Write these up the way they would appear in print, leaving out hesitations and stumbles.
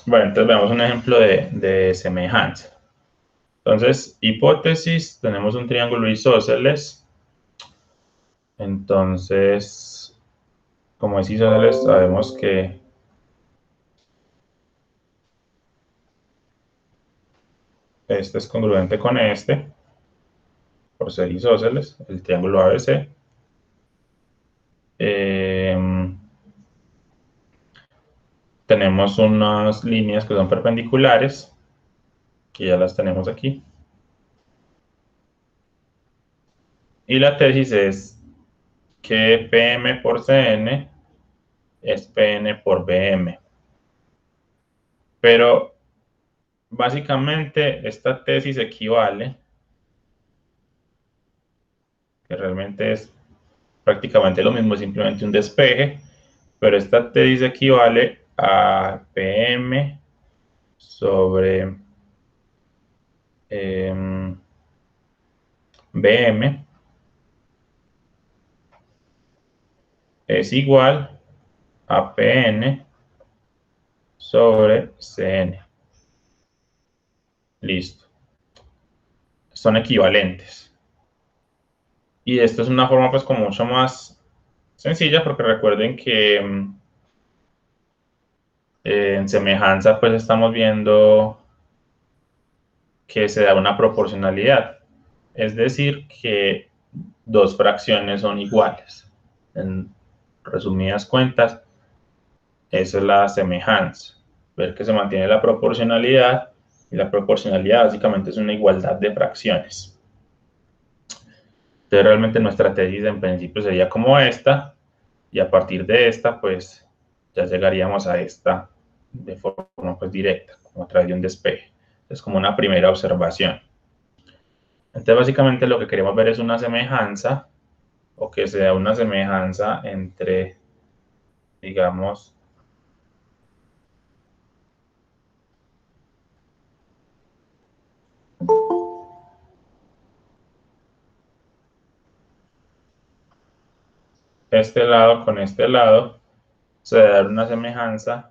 Bueno, entonces veamos un ejemplo de semejanza. Entonces, hipótesis, tenemos un triángulo isósceles. Entonces, como es isósceles, sabemos que este es congruente con este, por ser isósceles, el triángulo ABC. Tenemos unas líneas que son perpendiculares, que ya las tenemos aquí. Y la tesis es que PM por CN es PN por BM. Pero básicamente esta tesis equivale, que realmente es prácticamente lo mismo, simplemente un despeje, pero esta tesis equivale a PM sobre BM es igual a PN sobre CN. Listo. Son equivalentes. Y esto es una forma pues como mucho más sencilla porque recuerden que en semejanza pues estamos viendo que se da una proporcionalidad. Es decir, que dos fracciones son iguales. En resumidas cuentas, esa es la semejanza. Ver que se mantiene la proporcionalidad y la proporcionalidad básicamente es una igualdad de fracciones. Entonces realmente nuestra tesis en principio sería como esta y a partir de esta pues ya llegaríamos a esta de forma pues directa, como a través de un despeje. Es como una primera observación. Entonces básicamente lo que queremos ver es una semejanza o que sea una semejanza entre, digamos, este lado con este lado, se debe dar una semejanza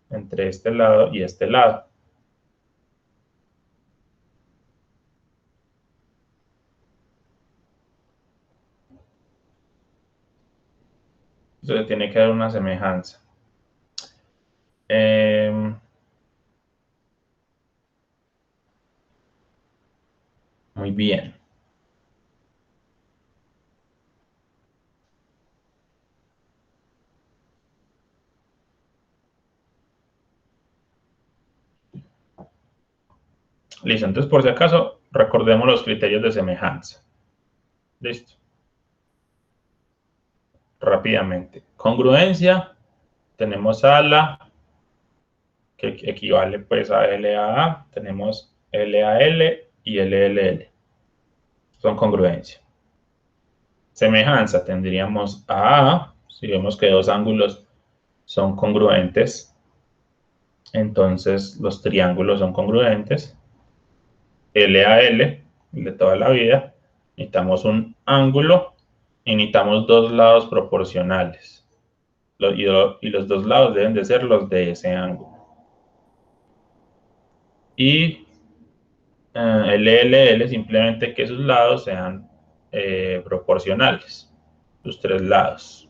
entre este lado y este lado. Entonces tiene que dar una semejanza. Muy bien. Listo, entonces por si acaso, recordemos los criterios de semejanza. Listo. Rápidamente. Congruencia, tenemos ala, que equivale pues a LAA, tenemos LAL y LLL. Son congruencia. Semejanza, tendríamos AA, si vemos que dos ángulos son congruentes, entonces los triángulos son congruentes. LAL, de toda la vida, necesitamos un ángulo y necesitamos dos lados proporcionales. Y los dos lados deben de ser los de ese ángulo. Y LLL simplemente que sus lados sean proporcionales, sus tres lados.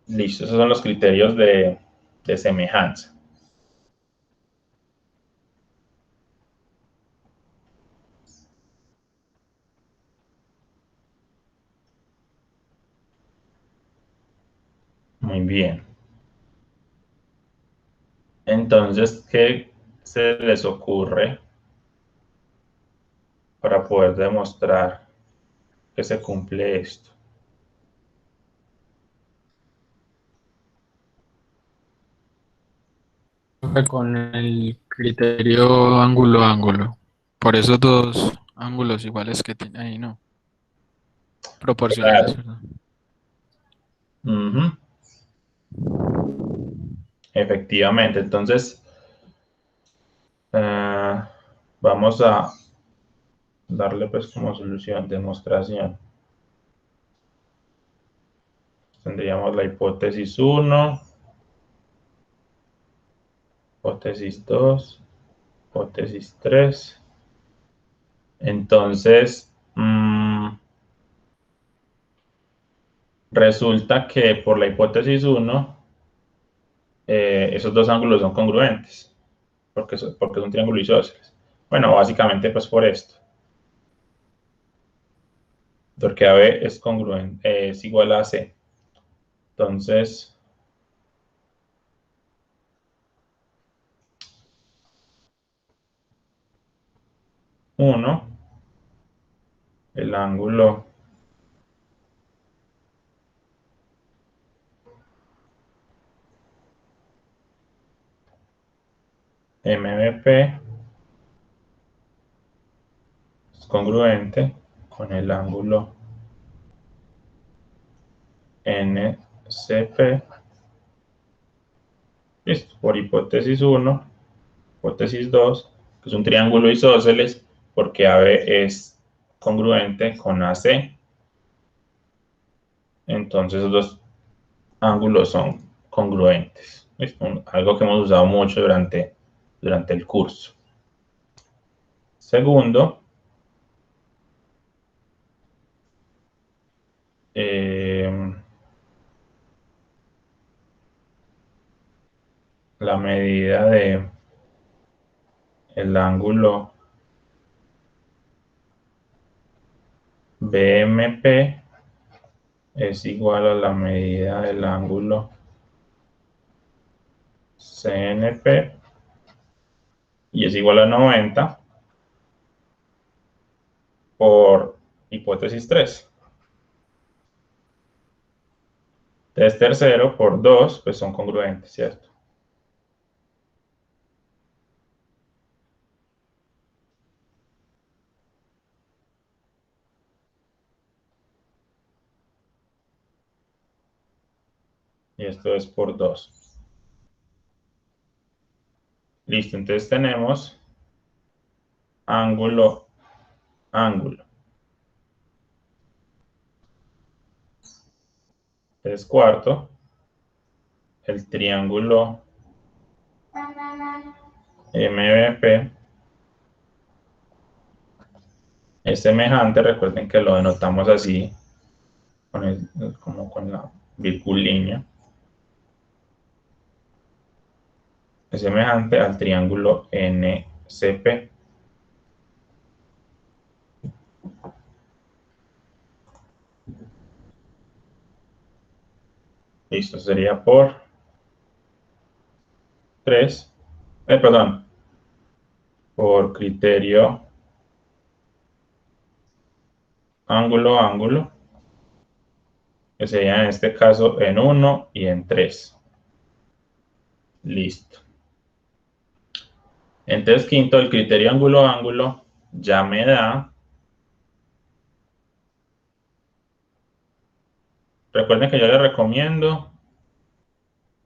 Listo, esos son los criterios de semejanza. Muy bien. Entonces, ¿qué se les ocurre para poder demostrar que se cumple esto? Con el criterio ángulo-ángulo. Por esos dos ángulos iguales que tiene ahí, ¿no? Proporcionales, Claro. ¿verdad? Ujú. Efectivamente. Entonces, eh, vamos a darle pues como solución, demostración. Tendríamos la hipótesis 1, hipótesis 2, hipótesis 3. Entonces, resulta que por la hipótesis 1, esos dos ángulos son congruentes, porque es un triángulo isósceles. Bueno, básicamente pues por esto. Porque AB es congruente, es igual a AC. Entonces, 1, el ángulo MVP es congruente con el ángulo NCP. Listo, por hipótesis 1, hipótesis 2, que es un triángulo isósceles, porque AB es congruente con AC. Entonces los dos ángulos son congruentes. ¿Listo? Algo que hemos usado mucho durante el curso. Segundo, la medida de el ángulo BMP es igual a la medida del ángulo CNP y es igual a 90 por hipótesis 3. Entonces, tercero por 2, pues son congruentes, ¿cierto? Y esto es por 2. Listo, entonces tenemos ángulo, ángulo. Entonces, cuarto, el triángulo MVP es semejante, recuerden que lo denotamos así, como con la virgulínea. Es semejante al triángulo NCP. Listo, sería por 3, perdón, por criterio ángulo, ángulo, que sería en este caso en 1 y en 3. Listo. Entonces, quinto, el criterio ángulo, ángulo ya me da. Recuerden que yo les recomiendo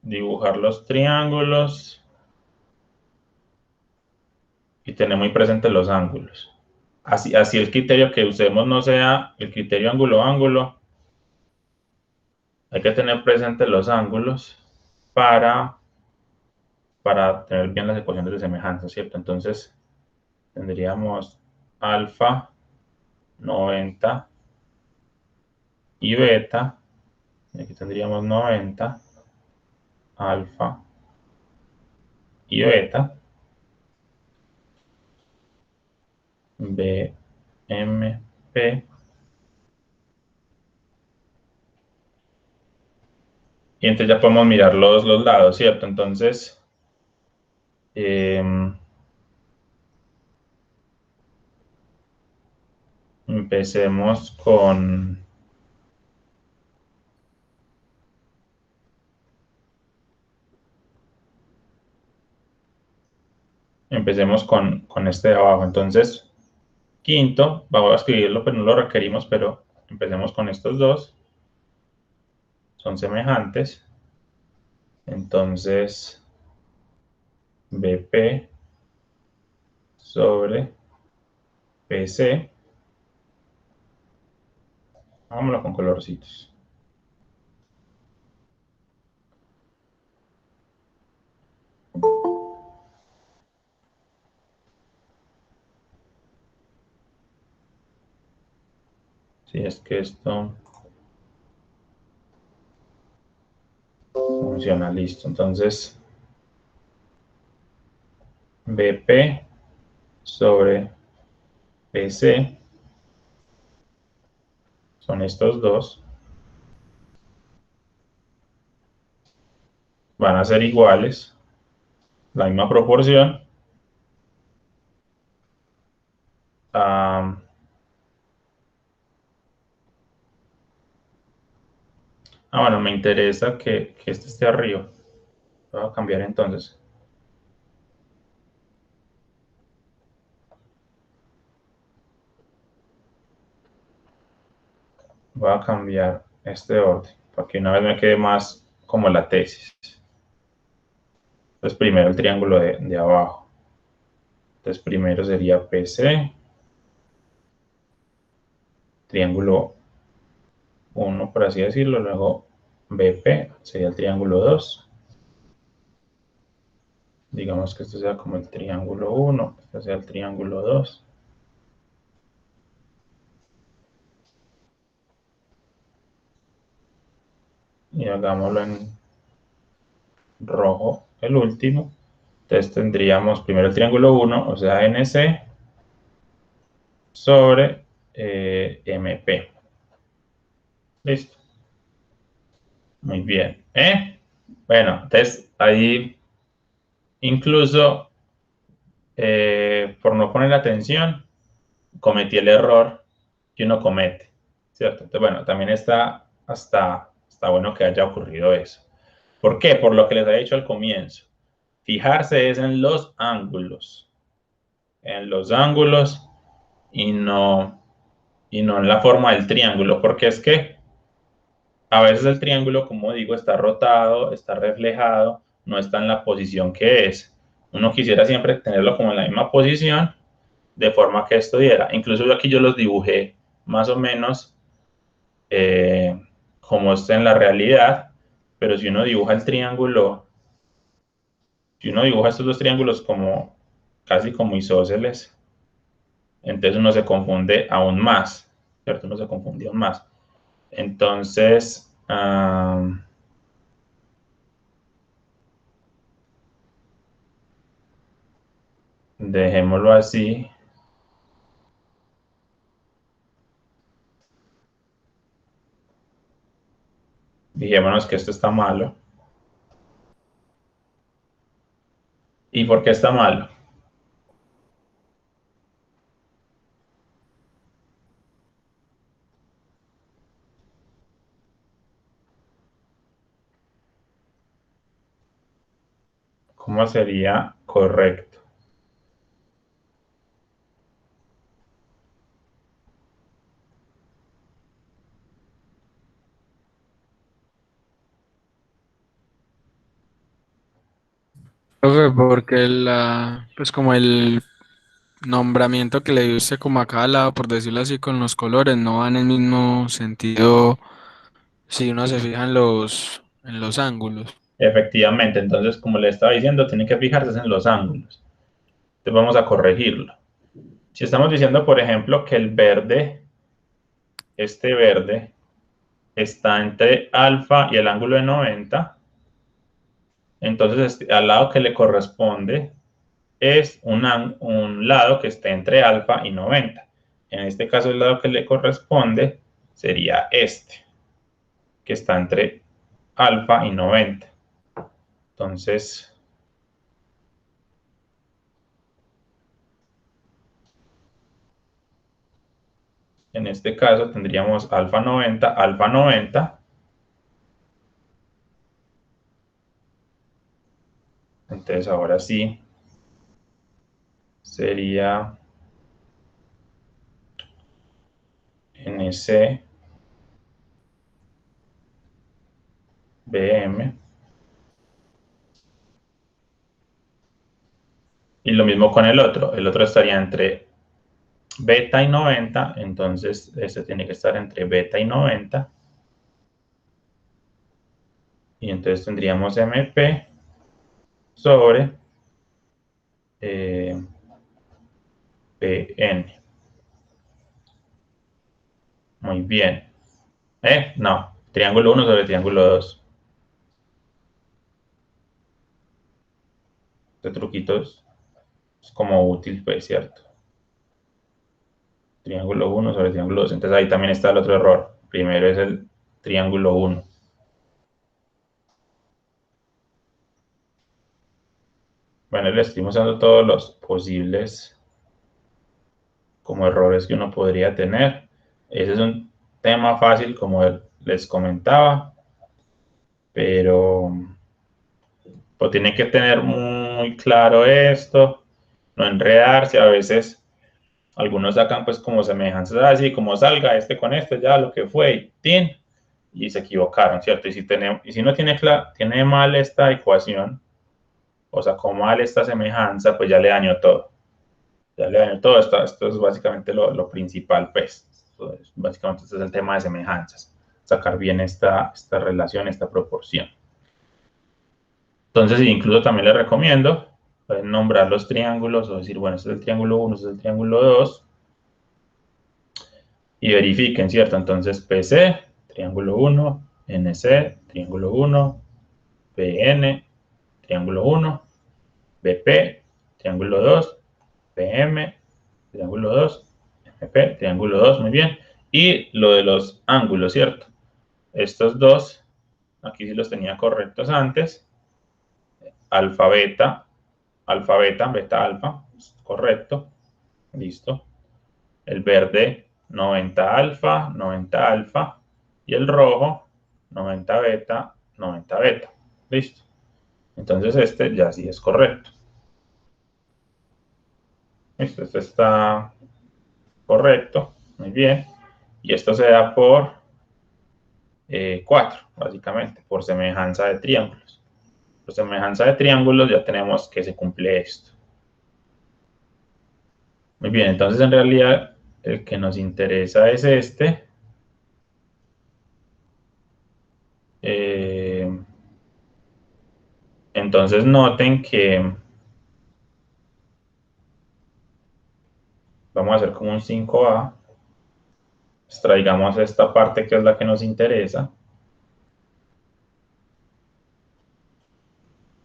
dibujar los triángulos y tener muy presentes los ángulos. Así el criterio que usemos no sea el criterio ángulo, ángulo, hay que tener presentes los ángulos para tener bien las ecuaciones de semejanza, ¿cierto? Entonces, tendríamos alfa 90 y beta, y aquí tendríamos 90, alfa y beta, BMP, y entonces ya podemos mirar los lados, ¿cierto? Entonces, empecemos con este de abajo. Entonces, quinto, vamos a escribirlo, pero no lo requerimos, pero empecemos con estos dos. Son semejantes. Entonces, BP sobre PC. Hagámoslo con colorcitos. Si es que esto funciona, listo. Entonces, BP sobre PC son estos dos. Van a ser iguales, la misma proporción. Bueno, me interesa que este esté arriba. Voy a cambiar entonces. Voy a cambiar este orden, para que una vez me quede más como la tesis. Entonces primero el triángulo de abajo. Entonces primero sería PC, triángulo 1, por así decirlo, luego BP, sería el triángulo 2. Digamos que esto sea como el triángulo 1, este sea el triángulo 2. Y hagámoslo en rojo, el último. Entonces tendríamos primero el triángulo 1, o sea, NC, sobre MP. Listo. Muy bien. Bueno, entonces ahí incluso por no poner atención, cometí el error que uno comete, ¿cierto? Entonces, bueno, también está bueno que haya ocurrido eso. ¿Por qué? Por lo que les he dicho al comienzo. Fijarse es en los ángulos y no en la forma del triángulo, porque es que a veces el triángulo, como digo, está rotado, está reflejado, no está en la posición que es. Uno quisiera siempre tenerlo como en la misma posición, de forma que esto diera. Incluso yo aquí yo los dibujé más o menos como está en la realidad, pero si uno dibuja el triángulo, si uno dibuja estos dos triángulos como casi como isósceles, entonces uno se confunde aún más, ¿cierto? Uno se confunde aún más. Entonces, dejémoslo así. Dijémonos que esto está malo. ¿Y por qué está malo? ¿Cómo sería correcto? Profe, porque pues como el nombramiento que le dio usted como a cada lado, por decirlo así, con los colores, no va en el mismo sentido si uno se fija en los ángulos. Efectivamente, entonces, como le estaba diciendo, tiene que fijarse en los ángulos. Entonces vamos a corregirlo. Si estamos diciendo, por ejemplo, que el verde, este verde, está entre alfa y el ángulo de 90, entonces al lado que le corresponde es un lado que esté entre alfa y 90. En este caso, el lado que le corresponde sería este, que está entre alfa y 90. Entonces, en este caso tendríamos alfa 90, alfa 90. Entonces, ahora sí sería NC BM. Y lo mismo con el otro. El otro estaría entre beta y 90. Entonces, este tiene que estar entre beta y 90. Y entonces tendríamos MP sobre PN. Muy bien. No, triángulo 1 sobre triángulo 2. Este truquito es como útil, pues, ¿cierto? Triángulo 1 sobre triángulo 2. Entonces ahí también está el otro error. Primero es el triángulo 1. Bueno, le estoy mostrando todos los posibles como errores que uno podría tener. Ese es un tema fácil, como les comentaba, pero pues tiene que tener muy claro esto, no enredarse. A veces algunos sacan pues como semejanzas así, como salga este con este, ya lo que fue, y ¡tin! Y se equivocaron, ¿cierto? Y si no tiene mal esta ecuación, o sacó mal esta semejanza, pues ya le dañó todo. Ya le dañó todo. Esto es básicamente lo principal, pues. Básicamente este es el tema de semejanzas. Sacar bien esta relación, esta proporción. Entonces, incluso también les recomiendo, pueden nombrar los triángulos o decir, bueno, este es el triángulo 1, este es el triángulo 2, y verifiquen, ¿cierto? Entonces, PC, triángulo 1, NC, triángulo 1, PN, triángulo 1, BP, triángulo 2, PM, triángulo 2, MP, triángulo 2, muy bien. Y lo de los ángulos, ¿cierto? Estos dos, aquí sí los tenía correctos antes. Alfa, beta, alfa, beta, beta, alfa, correcto, listo. El verde, 90 alfa, 90 alfa. Y el rojo, 90 beta, 90 beta. Listo. Entonces este ya sí es correcto. Listo, este está correcto. Muy bien. Y esto se da por 4, básicamente, por semejanza de triángulos. Por semejanza de triángulos ya tenemos que se cumple esto. Muy bien, entonces en realidad el que nos interesa es este. Entonces noten que vamos a hacer como un 5A. Extraigamos esta parte que es la que nos interesa.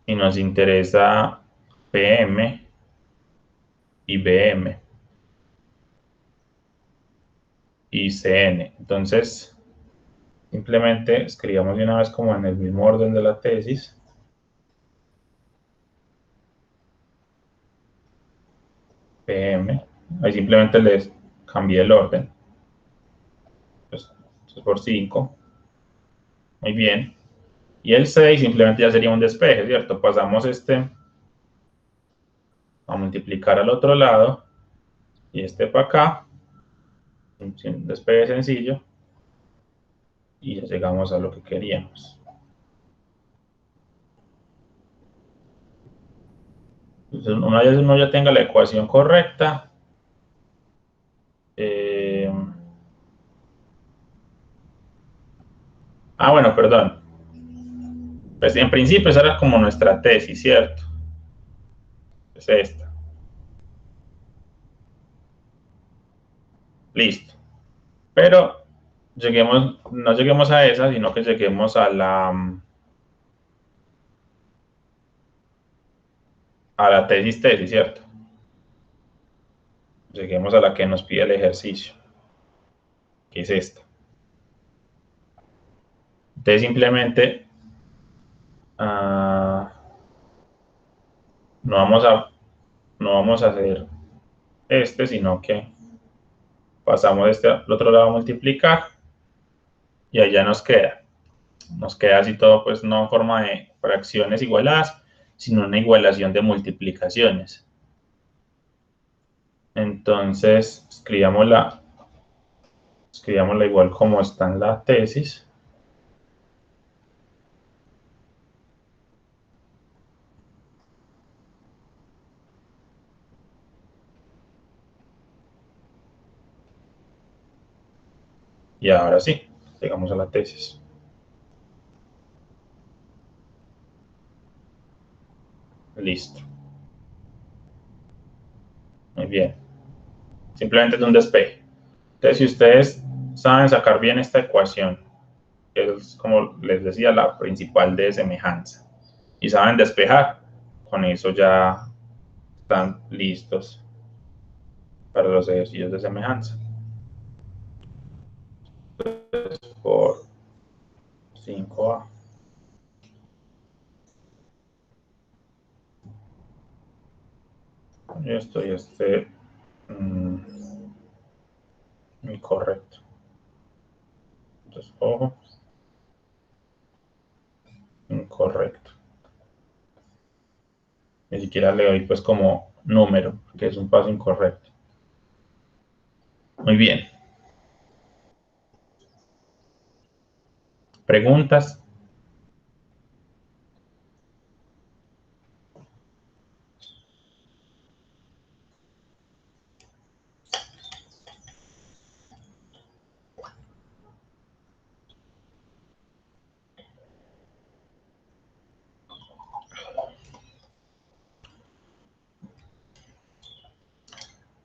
Y nos interesa PM y BM y CN. Entonces, simplemente escribamos de una vez como en el mismo orden de la tesis. PM. Ahí simplemente les cambié el orden. Pues, es por 5. Muy bien. Y el 6 simplemente ya sería un despeje, ¿cierto? Pasamos este a multiplicar al otro lado y este para acá. Un despeje sencillo. Y ya llegamos a lo que queríamos. Entonces, una vez uno ya tenga la ecuación correcta, bueno, perdón. Pues en principio esa era como nuestra tesis, ¿cierto? Es esta. Listo. Pero no lleguemos a esa, sino que lleguemos a la tesis, ¿cierto? Lleguemos a la que nos pide el ejercicio, que es esta. Entonces simplemente uh, no vamos a hacer sino que pasamos al otro lado a multiplicar y allá nos queda. Nos queda así todo, pues no en forma de fracciones igualadas, sino una igualación de multiplicaciones. Entonces, escribámosla igual como está en la tesis. Y ahora sí, llegamos a la tesis. Listo. Muy bien. Simplemente es un despeje. Entonces, si ustedes saben sacar bien esta ecuación, que es, como les decía, la principal de semejanza, y saben despejar, con eso ya están listos para los ejercicios de semejanza. Entonces, por 5A. Esto y este incorrecto. Entonces, ojo, incorrecto. Ni siquiera le doy pues como número, que es un paso incorrecto. Muy bien. ¿Preguntas?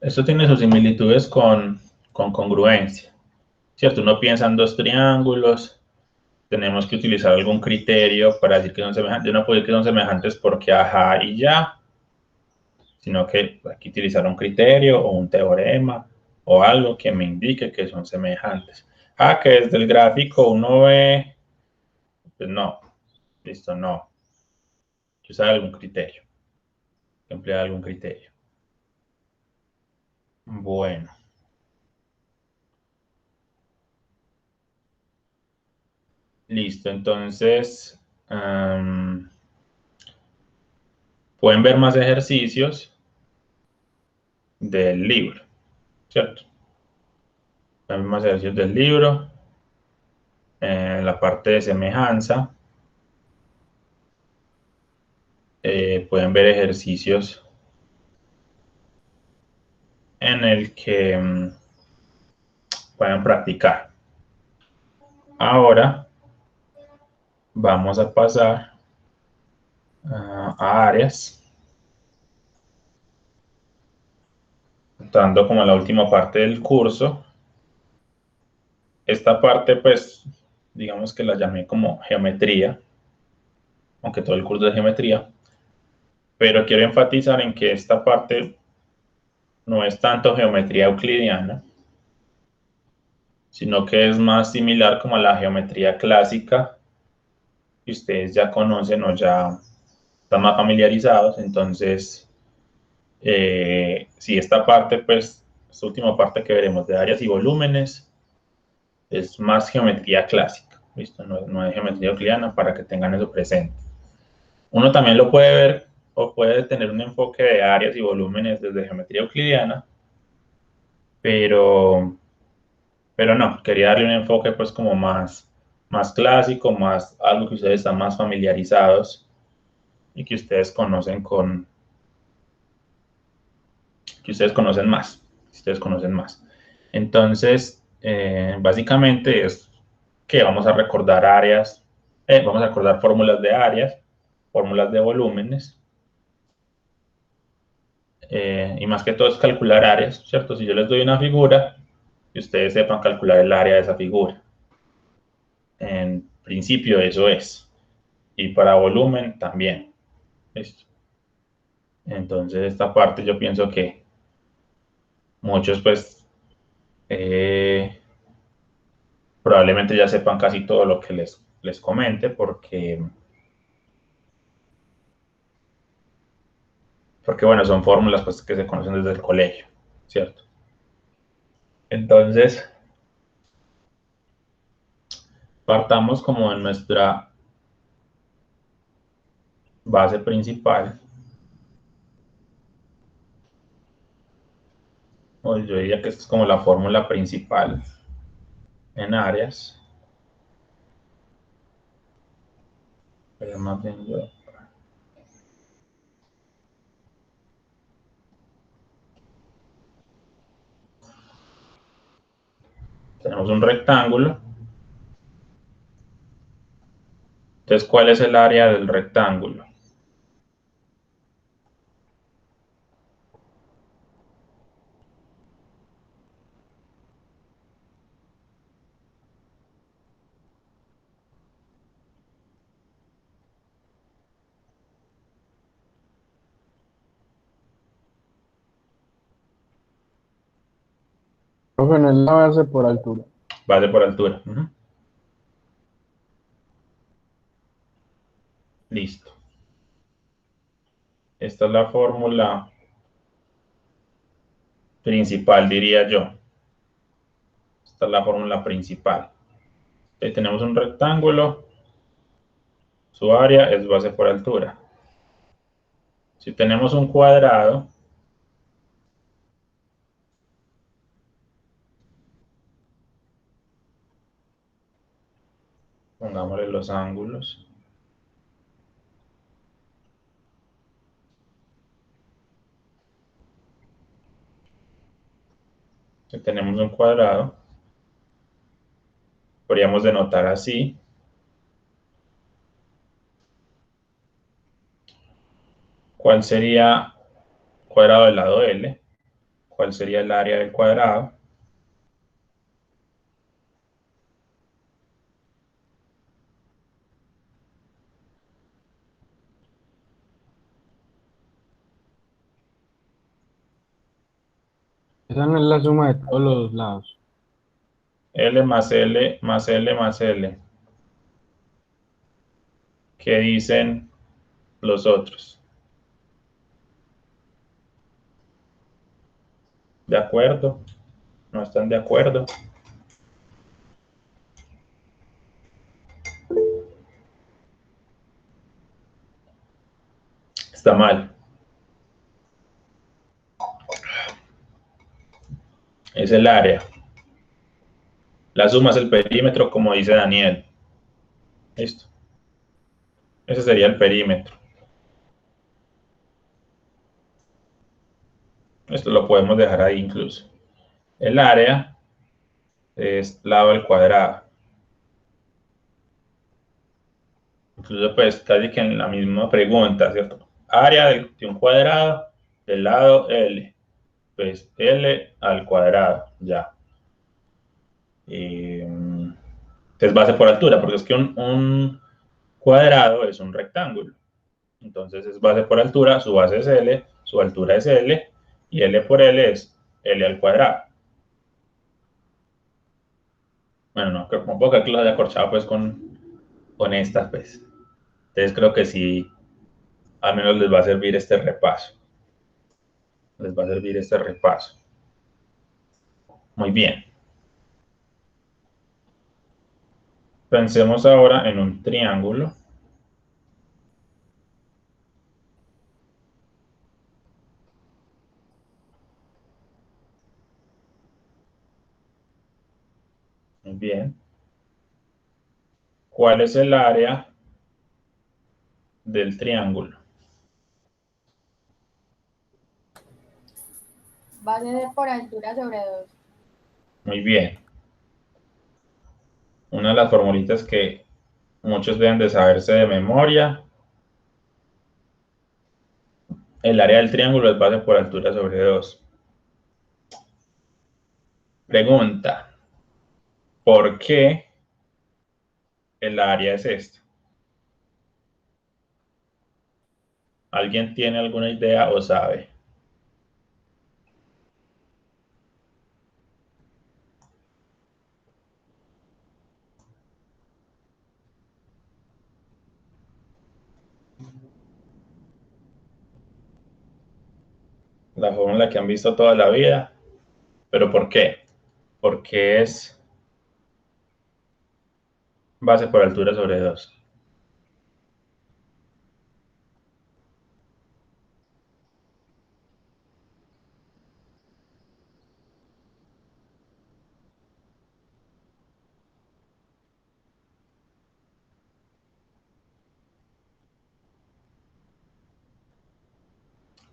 Esto tiene sus similitudes con congruencia, ¿cierto? Uno piensa en dos triángulos, tenemos que utilizar algún criterio para decir que son semejantes. Yo no puedo decir que son semejantes porque ajá y ya, sino que hay que utilizar un criterio o un teorema o algo que me indique que son semejantes. Ah, que desde el gráfico uno ve, pues no, listo, no. Hay que usar algún criterio, emplear algún criterio. Bueno. Listo, entonces pueden ver más ejercicios del libro, ¿cierto? Pueden ver más ejercicios del libro, en la parte de semejanza, pueden ver ejercicios en el que pueden practicar. Ahora vamos a pasar a áreas, entrando como la última parte del curso. Esta parte, pues, digamos que la llamé como geometría, aunque todo el curso es geometría, pero quiero enfatizar en que esta parte no es tanto geometría euclidiana, sino que es más similar como a la geometría clásica que ustedes ya conocen o ya están más familiarizados. Entonces, si esta parte, pues, esta última parte que veremos de áreas y volúmenes, es más geometría clásica, ¿listo? No es geometría euclidiana, para que tengan eso presente. Uno también lo puede ver o puede tener un enfoque de áreas y volúmenes desde geometría euclidiana, pero no, quería darle un enfoque pues como más clásico, más algo que ustedes están más familiarizados y que ustedes conocen que ustedes conocen más, Entonces, básicamente es que vamos a recordar áreas, vamos a recordar fórmulas de áreas, fórmulas de volúmenes, y más que todo es calcular áreas, ¿cierto? Si yo les doy una figura, que ustedes sepan calcular el área de esa figura. En principio eso es. Y para volumen también. ¿Listo? Entonces esta parte yo pienso que muchos pues probablemente ya sepan casi todo lo que les comente porque bueno, son fórmulas pues que se conocen desde el colegio, ¿cierto? Entonces, partamos como en nuestra base principal, o yo diría que esta es como la fórmula principal en áreas, pero más bien tenemos un rectángulo. Entonces, ¿cuál es el área del rectángulo? Profe, no es la base por altura. Base por altura. Ujú. Listo. Esta es la fórmula principal, diría yo. Esta es la fórmula principal. Ahí tenemos un rectángulo. Su área es base por altura. Si tenemos un cuadrado, pongámosle los ángulos. Si tenemos un cuadrado, podríamos denotar así. ¿Cuál sería cuadrado del lado L? ¿Cuál sería el área del cuadrado? Esa no es la suma de todos los lados. L más L más L más L. ¿Qué dicen los otros? ¿De acuerdo? ¿No están de acuerdo? Está mal. Es el área. La suma es el perímetro, como dice Daniel. Listo. Ese sería el perímetro. Esto lo podemos dejar ahí incluso. El área es lado al cuadrado. Incluso pues casi que en la misma pregunta, ¿cierto? Área de un cuadrado del lado L. Pues L al cuadrado, ya. Es base por altura, porque es que un cuadrado es un rectángulo. Entonces es base por altura, su base es L, su altura es L, y L por L es L al cuadrado. Bueno, no, como poco que lo haya acorchado pues con estas, pues. Entonces creo que sí, al menos les va a servir este repaso. Les va a servir este repaso. Muy bien. Pensemos ahora en un triángulo. Muy bien. ¿Cuál es el área del triángulo? Base por altura sobre 2. Muy bien. Una de las formulitas que muchos deben de saberse de memoria. El área del triángulo es base por altura sobre 2. Pregunta, ¿por qué el área es esta? ¿Alguien tiene alguna idea o sabe? La fórmula que han visto toda la vida. ¿Pero por qué? Porque es base por altura sobre 2.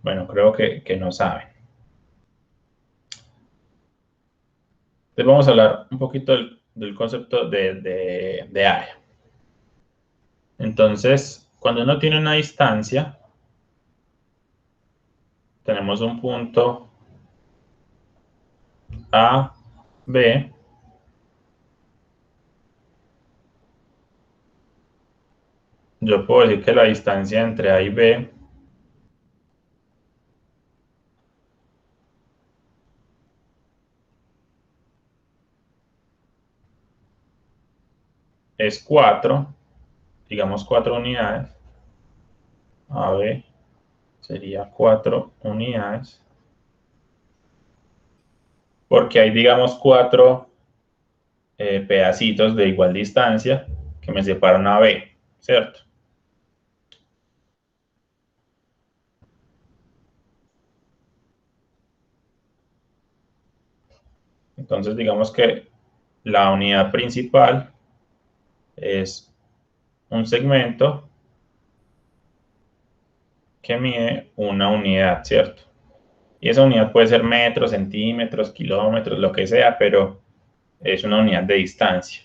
Bueno, creo que no saben. Entonces vamos a hablar un poquito del concepto de área. Entonces, cuando uno tiene una distancia, tenemos un punto A, B. Yo puedo decir que la distancia entre A y B es 4, digamos 4 unidades. AB sería 4 unidades. Porque hay, digamos, 4 pedacitos de igual distancia que me separan a B, ¿cierto? Entonces, digamos que la unidad principal es un segmento que mide una unidad, ¿cierto? Y esa unidad puede ser metros, centímetros, kilómetros, lo que sea, pero es una unidad de distancia.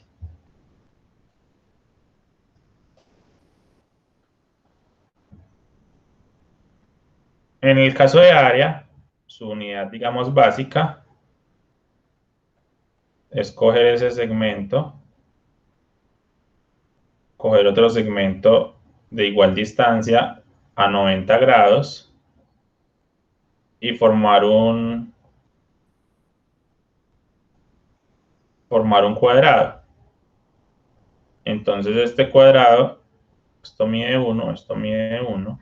En el caso de área, su unidad, digamos, básica es coger ese segmento, coger otro segmento de igual distancia a 90 grados y formar un cuadrado. Entonces este cuadrado, esto mide 1, esto mide 1.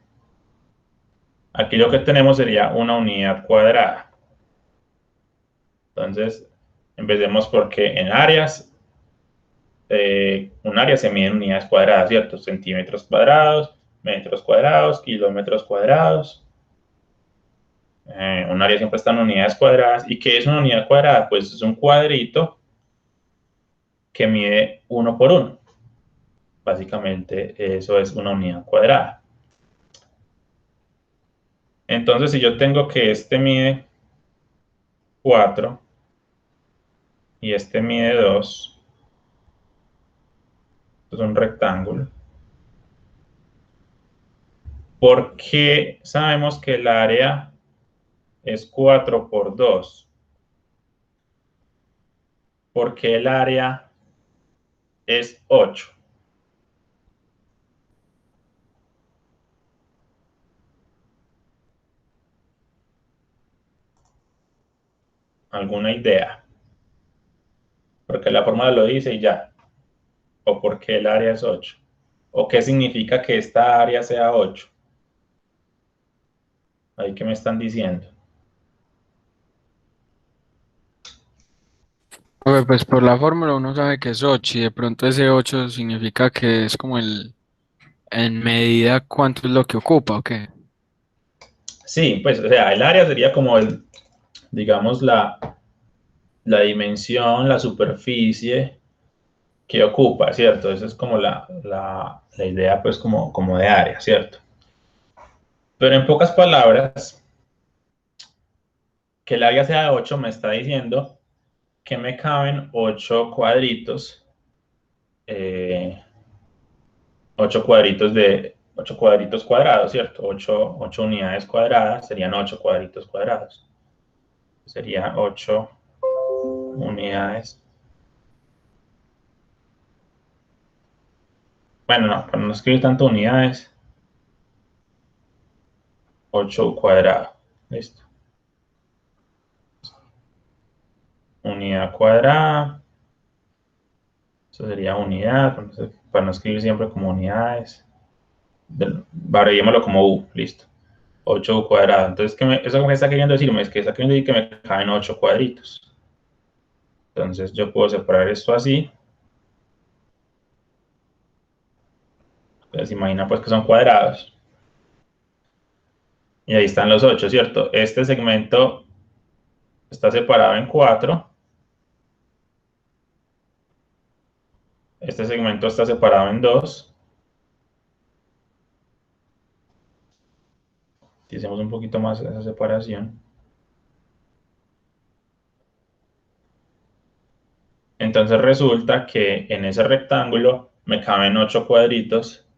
Aquí lo que tenemos sería una unidad cuadrada. Entonces, empecemos porque en áreas, un área se mide en unidades cuadradas, ¿cierto? Centímetros cuadrados, metros cuadrados, kilómetros cuadrados. Un área siempre está en unidades cuadradas. ¿Y qué es una unidad cuadrada? Pues es un cuadrito que mide 1 por 1. Básicamente eso es una unidad cuadrada. Entonces, si yo tengo que este mide 4 y este mide 2, es un rectángulo. ¿Por qué sabemos que el área es 4 por 2? Porque el área es 8. ¿Alguna idea? Porque la fórmula lo dice y ya. ¿O por qué el área es 8? ¿O qué significa que esta área sea 8? Ahí que me están diciendo. Pues por la fórmula uno sabe que es 8 y de pronto ese 8 significa que es como en medida cuánto es lo que ocupa, ¿o qué? Sí, pues, o sea, el área sería como digamos, la dimensión, la superficie que ocupa, ¿cierto? Esa es como la idea, pues, como de área, ¿cierto? Pero en pocas palabras, que el área sea de 8 me está diciendo que me caben 8 cuadritos, 8 cuadritos de 8 cuadritos cuadrados, ¿cierto? 8 unidades cuadradas serían 8 cuadritos cuadrados. Serían 8 unidades. Bueno, no, para no escribir tanto unidades, 8 cuadrado. Listo. Unidad cuadrada. Eso sería unidad. Entonces, para no escribir siempre como unidades. Variémoslo como U. Listo. 8 cuadrado. Entonces, ¿eso me está queriendo decirme? Es que está queriendo decir que me caben 8 cuadritos. Entonces, yo puedo separar esto así. Entonces, imagina pues que son cuadrados. Y ahí están los 8, ¿cierto? Este segmento está separado en 4. Este segmento está separado en 2. Hicimos un poquito más esa separación. Entonces resulta que en ese rectángulo me caben 8 cuadritos,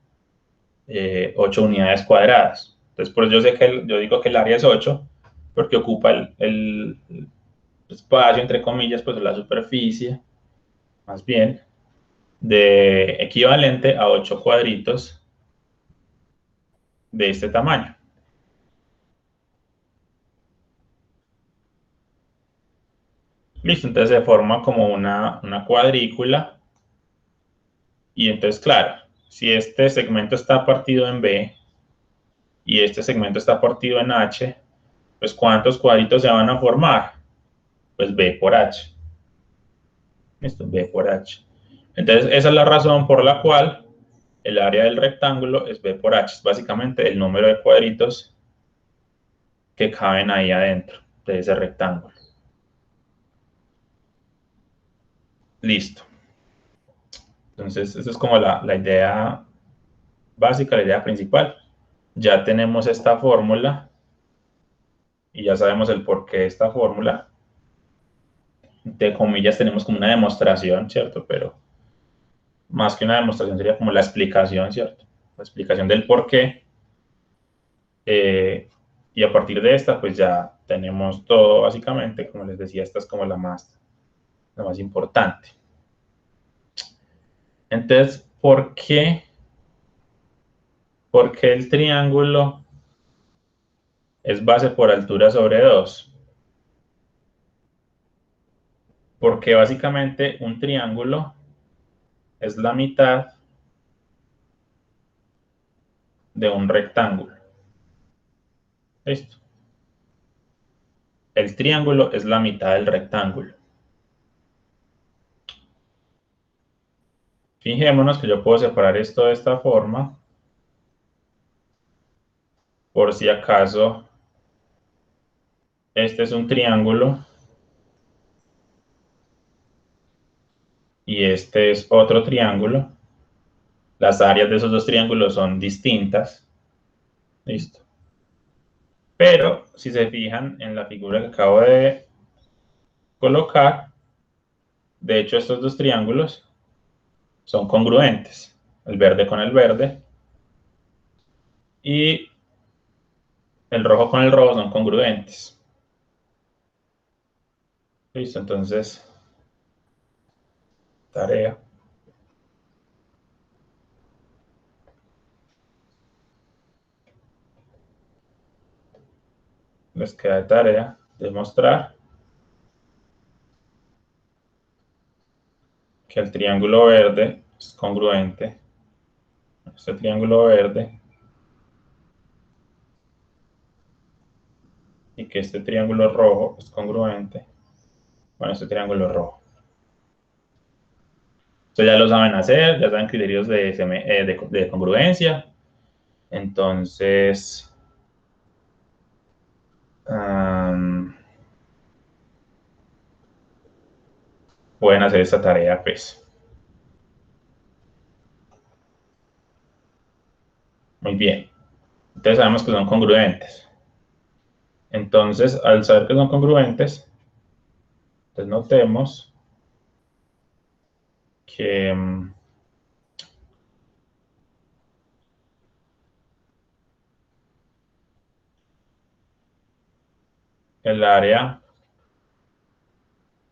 8 unidades cuadradas. Entonces, por eso yo digo que el área es 8, porque ocupa el espacio, entre comillas, pues la superficie, más bien, de equivalente a 8 cuadritos de este tamaño. Listo, entonces se forma como una cuadrícula Y entonces, claro, si este segmento está partido en B y este segmento está partido en H, pues ¿cuántos cuadritos se van a formar? Pues B por H. Esto es B por H. Entonces, esa es la razón por la cual el área del rectángulo es B por H. Es básicamente el número de cuadritos que caben ahí adentro de ese rectángulo. Listo. Entonces, esa es como la idea básica, la idea principal. Ya tenemos esta fórmula y ya sabemos el porqué de esta fórmula. De comillas tenemos como una demostración, ¿cierto? Pero más que una demostración sería como la explicación, ¿cierto? La explicación del porqué. Y a partir de esta, pues ya tenemos todo básicamente. Como les decía, esta es como la más importante. Entonces, ¿por qué el triángulo es base por altura sobre 2? Porque básicamente un triángulo es la mitad de un rectángulo. ¿Listo? El triángulo es la mitad del rectángulo. Fijémonos que yo puedo separar esto de esta forma, por si acaso este es un triángulo y este es otro triángulo. Las áreas de esos dos triángulos son distintas. Listo. Pero si se fijan en la figura que acabo de colocar, de hecho estos dos triángulos son congruentes, el verde con el verde y el rojo con el rojo son congruentes. Listo, entonces, tarea. Les queda de tarea demostrar que el triángulo verde es congruente a este triángulo verde y que este triángulo rojo es congruente con este triángulo rojo. Entonces ya lo saben hacer, ya saben criterios de congruencia. Entonces, pueden hacer esta tarea, pues. Muy bien. Entonces sabemos que son congruentes. Entonces, al saber que son congruentes, entonces notemos que el área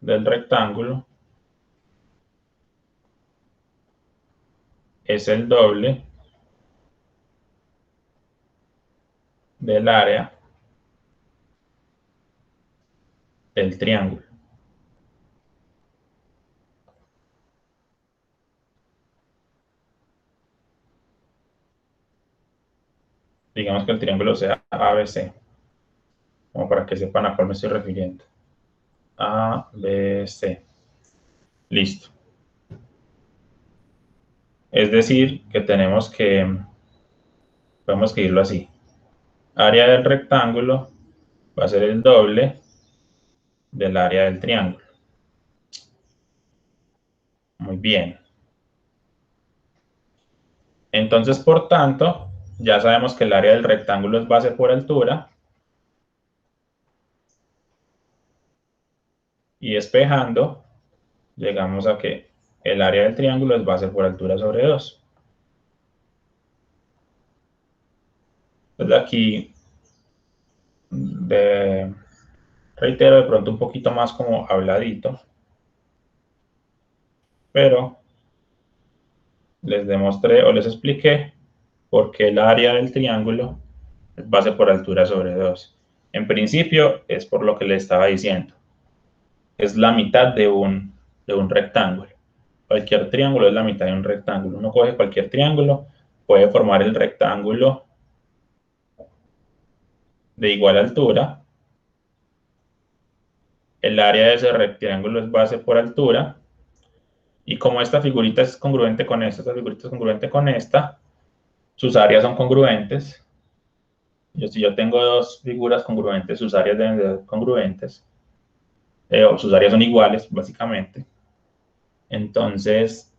del rectángulo es el doble del área del triángulo. Digamos que el triángulo sea ABC, como para que sepan a cuál me estoy refiriendo. ABC. Listo. Es decir, que podemos escribirlo así. Área del rectángulo va a ser el doble del área del triángulo. Muy bien. Entonces, por tanto, ya sabemos que el área del rectángulo es base por altura. Y despejando, llegamos a que el área del triángulo es base por altura sobre 2. Entonces aquí, reitero, de pronto un poquito más como habladito, pero les demostré o les expliqué por qué el área del triángulo es base por altura sobre 2. En principio, es por lo que les estaba diciendo. Es la mitad de un rectángulo. Cualquier triángulo es la mitad de un rectángulo. Uno coge cualquier triángulo, puede formar el rectángulo de igual altura. El área de ese rectángulo es base por altura. Y como esta figurita es congruente con esta figurita es congruente con esta, sus áreas son congruentes. Si yo tengo dos figuras congruentes, sus áreas deben ser congruentes. O sus áreas son iguales, básicamente. Entonces,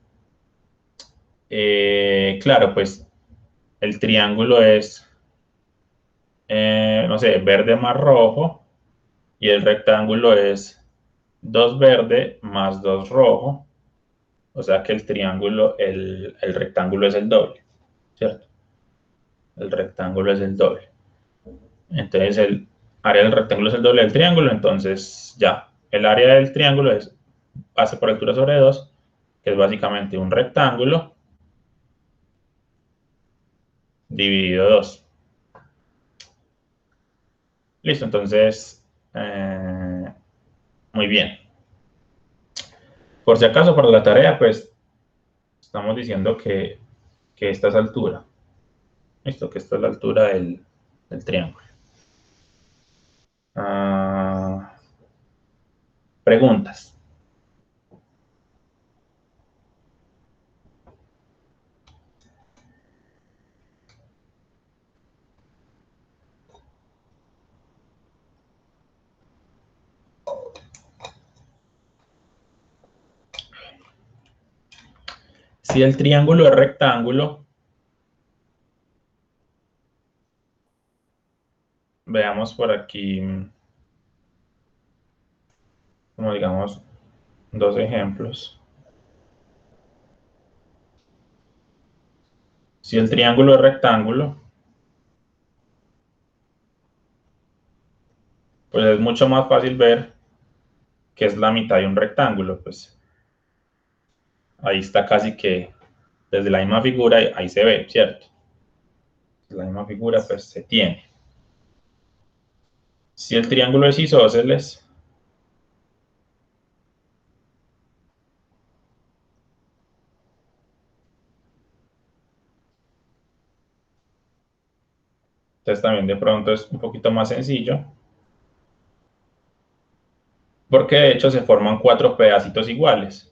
claro, pues el triángulo es, no sé, verde más rojo, y el rectángulo es 2 verde más 2 rojo, o sea que el triángulo, el rectángulo es el doble, ¿cierto? El rectángulo es el doble. Entonces el área del rectángulo es el doble del triángulo, entonces ya, el área del triángulo es base por altura sobre 2, que es básicamente un rectángulo dividido 2. Listo, entonces, muy bien. Por si acaso, para la tarea, pues, estamos diciendo que esta es altura. Listo, que esta es la altura del triángulo. Preguntas. Si el triángulo es rectángulo, veamos por aquí, como digamos, dos ejemplos. Si el triángulo es rectángulo, pues es mucho más fácil ver que es la mitad de un rectángulo. Pues ahí está casi que desde la misma figura, ahí se ve, ¿cierto? La misma figura, pues se tiene. Si el triángulo es isósceles, entonces también de pronto es un poquito más sencillo, porque de hecho se forman 4 pedacitos iguales.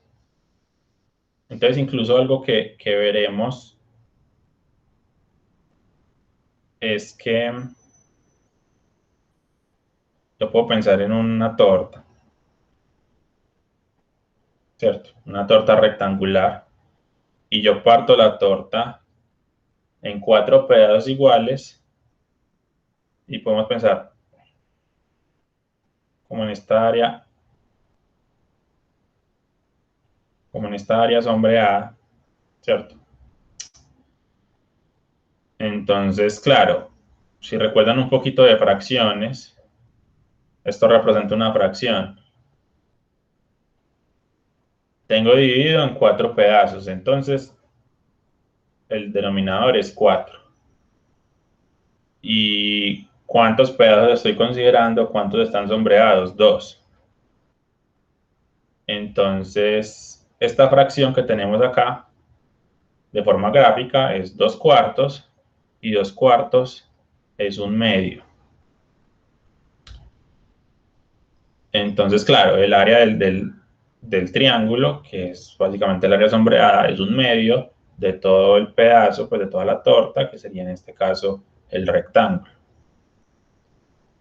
Entonces incluso algo que veremos es que yo puedo pensar en una torta, ¿cierto? Una torta rectangular, y yo parto la torta en 4 pedazos iguales, y podemos pensar como en esta área, sombreada, ¿cierto? Entonces, claro, si recuerdan un poquito de fracciones, esto representa una fracción. Tengo dividido en 4 pedazos, entonces el denominador es 4. ¿Y cuántos pedazos estoy considerando? ¿Cuántos están sombreados? 2. Entonces, esta fracción que tenemos acá, de forma gráfica, es 2 cuartos, y 2 cuartos es 1/2. Entonces, claro, el área del triángulo, que es básicamente el área sombreada, es 1/2 de todo el pedazo, pues de toda la torta, que sería en este caso el rectángulo.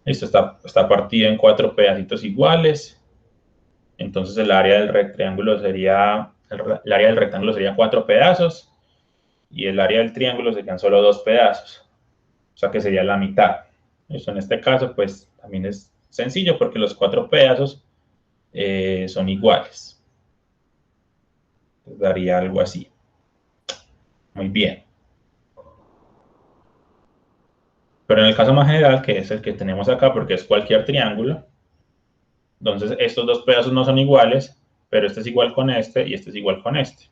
Esto está partido en 4 pedacitos iguales. Entonces el área del rectángulo sería, el área del rectángulo sería 4 pedazos, y el área del triángulo serían solo 2 pedazos. O sea que sería la mitad. Eso en este caso, pues también es sencillo porque los 4 pedazos son iguales. Entonces, daría algo así. Muy bien. Pero en el caso más general, que es el que tenemos acá, porque es cualquier triángulo, entonces estos 2 pedazos no son iguales, pero este es igual con este y este es igual con este.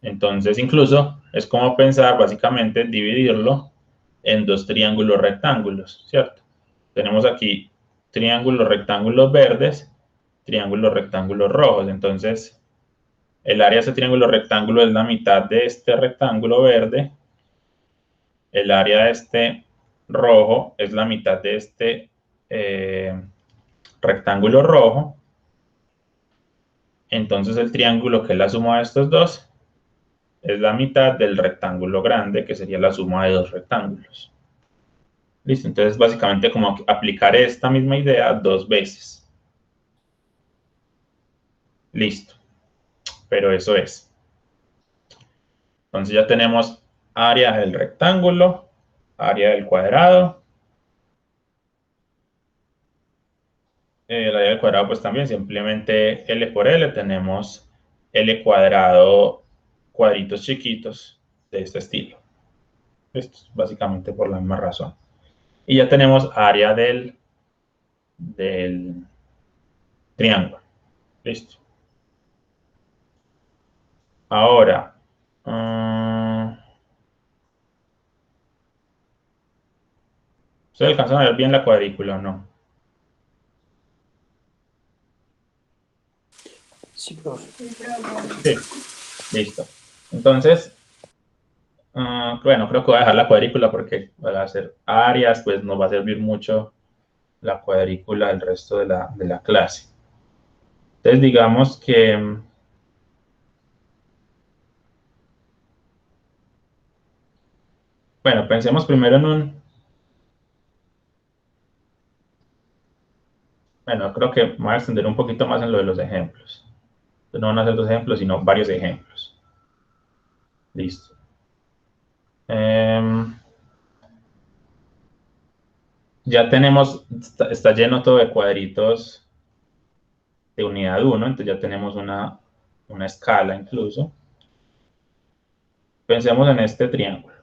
Entonces, incluso es como pensar básicamente dividirlo en 2 triángulos rectángulos, ¿cierto? Tenemos aquí triángulos rectángulos verdes, triángulos rectángulos rojos. Entonces, El área de este triángulo rectángulo es la mitad de este rectángulo verde. El área de este rojo es la mitad de este rectángulo rojo. Entonces el triángulo, que es la suma de estos dos, es la mitad del rectángulo grande, que sería la suma de dos rectángulos. Listo, entonces básicamente como aplicar esta misma idea dos veces. Listo, pero eso es. Entonces ya tenemos área del rectángulo, área del cuadrado. El área del cuadrado pues también simplemente L por L tenemos L cuadrado cuadritos chiquitos de este estilo. Esto es básicamente por la misma razón. Y ya tenemos área del triángulo. Listo. Ahora, ¿ustedes alcanzan a ver bien la cuadrícula o no? Sí, profe. Sí, listo. Entonces, bueno, creo que voy a dejar la cuadrícula porque voy a hacer áreas, pues nos va a servir mucho la cuadrícula el resto de la clase. Entonces, digamos que, bueno, pensemos primero en bueno, creo que me voy a extender un poquito más en lo de los ejemplos. Entonces, no van a ser dos ejemplos, sino varios ejemplos. Listo. Ya tenemos, está lleno todo de cuadritos de unidad 1, entonces ya tenemos una escala incluso. Pensemos en este triángulo.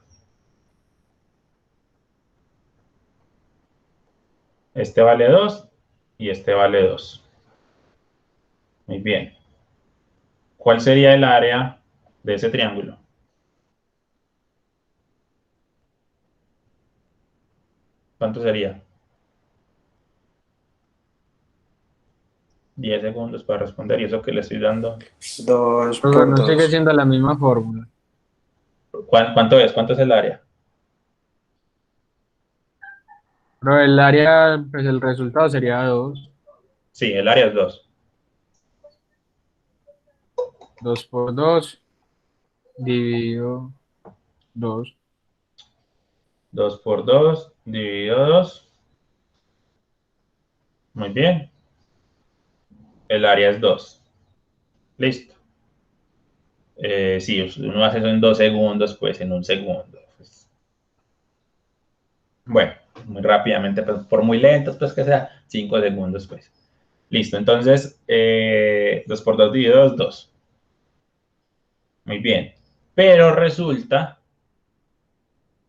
Este vale 2 y este vale 2. Muy bien. ¿Cuál sería el área de ese triángulo? ¿Cuánto sería? 10 segundos para responder, y eso que le estoy dando. 2 Pero por no sigue 2. siendo la misma fórmula. ¿Cuánto es? ¿Cuánto es el área? Pero el área, pues el resultado sería 2. Sí, el área es 2. 2 por 2 dividido 2. 2 por 2 dividido 2. Muy bien. El área es 2. Listo. Si uno hace eso en 2 segundos, pues en un segundo. Pues, bueno, muy rápidamente, pues, por muy lentos, pues que sea 5 segundos, pues. Listo, entonces 2 por 2 dividido 2, 2. Muy bien. Pero resulta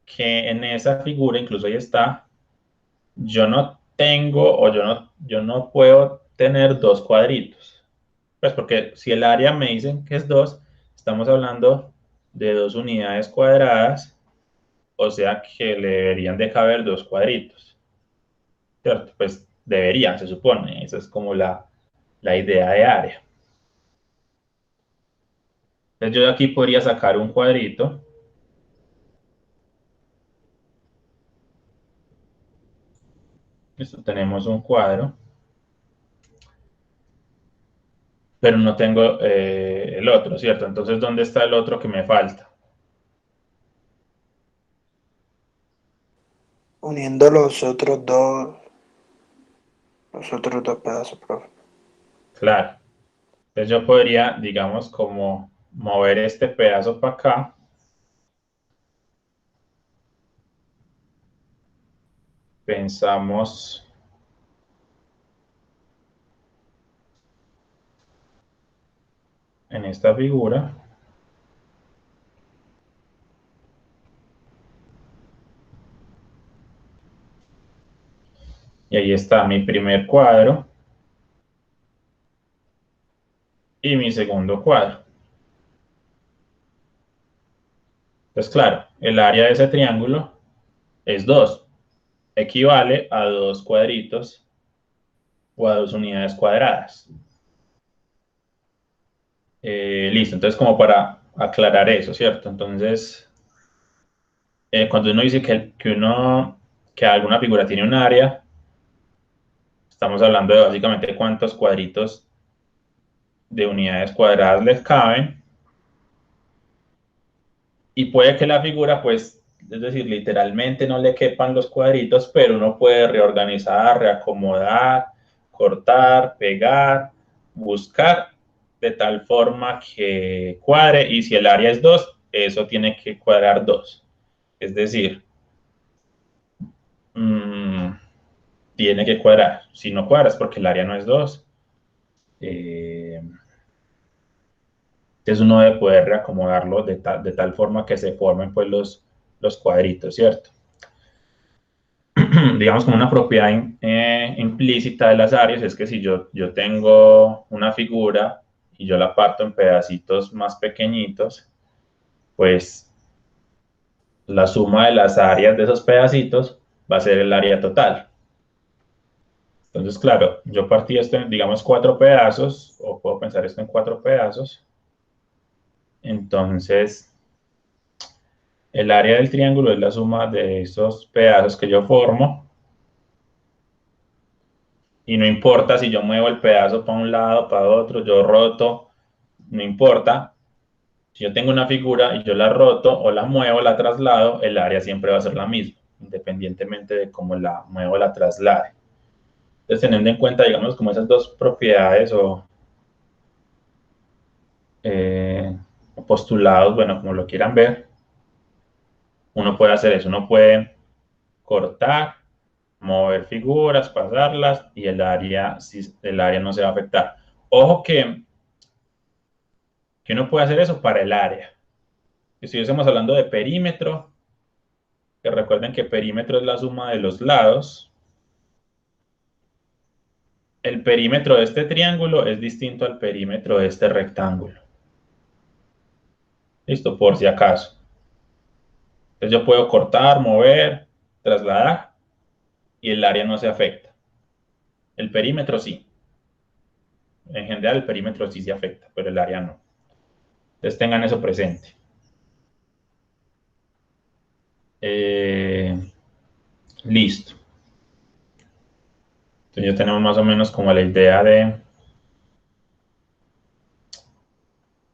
que en esa figura, incluso ahí está, yo no tengo o yo no puedo tener dos cuadritos. Pues porque si el área me dicen que es 2, estamos hablando de 2 unidades cuadradas, o sea que le deberían de caber dos cuadritos. ¿Cierto? Pues deberían, se supone. Esa es como la idea de área. Entonces yo de aquí podría sacar un cuadrito. Listo, tenemos un cuadro. Pero no tengo el otro, ¿cierto? Entonces, ¿dónde está el otro que me falta? Uniendo los otros dos pedazos, profe. Claro. Entonces yo podría, digamos, como mover este pedazo para acá. Pensamos en esta figura. Y ahí está mi primer cuadro y mi segundo cuadro. Entonces, claro, el área de ese triángulo es 2. Equivale a dos cuadritos o a dos unidades cuadradas. Listo, entonces como para aclarar eso, ¿cierto? Entonces, cuando uno dice que alguna figura tiene un área, estamos hablando de básicamente cuántos cuadritos de unidades cuadradas les caben, y puede que la figura, pues, es decir, literalmente no le quepan los cuadritos, pero uno puede reorganizar, reacomodar, cortar, pegar, buscar, de tal forma que cuadre, y si el área es 2, eso tiene que cuadrar 2. Es decir, mmm, tiene que cuadrar. Si no cuadras porque el área no es 2, entonces uno debe poder reacomodarlo de tal forma que se formen pues los cuadritos, ¿cierto? Digamos como una propiedad implícita de las áreas es que si yo tengo una figura y yo la parto en pedacitos más pequeñitos, pues la suma de las áreas de esos pedacitos va a ser el área total. Entonces, claro, yo partí esto en, digamos, 4 pedazos, o puedo pensar esto en 4 pedazos. Entonces, el área del triángulo es la suma de esos pedazos que yo formo. Y no importa si yo muevo el pedazo para un lado, para otro, yo roto, no importa. Si yo tengo una figura y yo la roto o la muevo, la traslado, el área siempre va a ser la misma, independientemente de cómo la muevo o la traslade. Entonces, teniendo en cuenta, digamos, como esas dos propiedades o postulados, bueno, como lo quieran ver, uno puede hacer eso, uno puede cortar, mover figuras, pasarlas y si el área no se va a afectar. Ojo que uno puede hacer eso para el área. Si estuviésemos hablando de perímetro, que recuerden que perímetro es la suma de los lados, el perímetro de este triángulo es distinto al perímetro de este rectángulo. Listo, por si acaso. Entonces yo puedo cortar, mover, trasladar y el área no se afecta. El perímetro sí. En general el perímetro sí se afecta, pero el área no. Entonces tengan eso presente. Listo. Entonces ya tenemos más o menos como la idea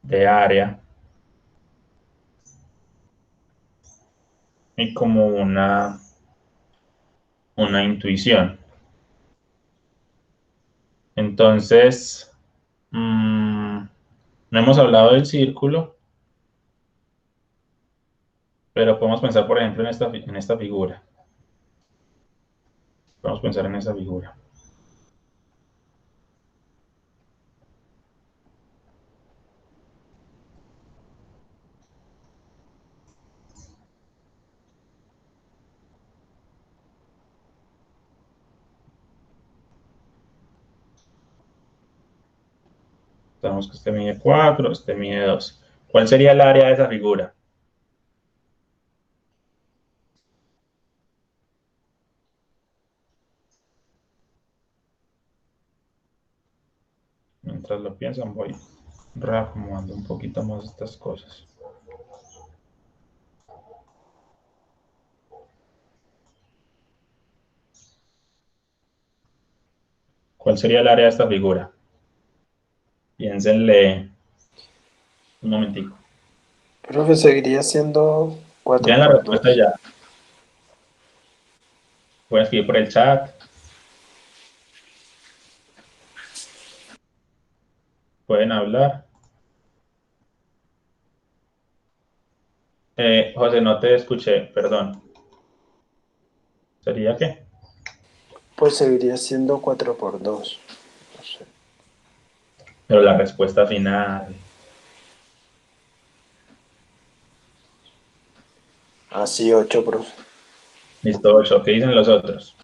de área y como una intuición. Entonces, no hemos hablado del círculo, pero podemos pensar, por ejemplo, en esta figura. Podemos pensar en esa figura. Sabemos que este mide 4, este mide 2. ¿Cuál sería el área de esa figura? Mientras lo piensan, voy reacomodando un poquito más estas cosas. ¿Cuál sería el área de esta figura? Piénsenle un momentico. Profe, seguiría siendo 4 Vean la por respuesta 2. ya. Pueden escribir por el chat. Pueden hablar. José, no te escuché, perdón. ¿Sería qué? Pues seguiría siendo 4 por 2. No sé. Pero la respuesta final. Así 8, profe. Listo, 8. ¿Qué dicen los otros?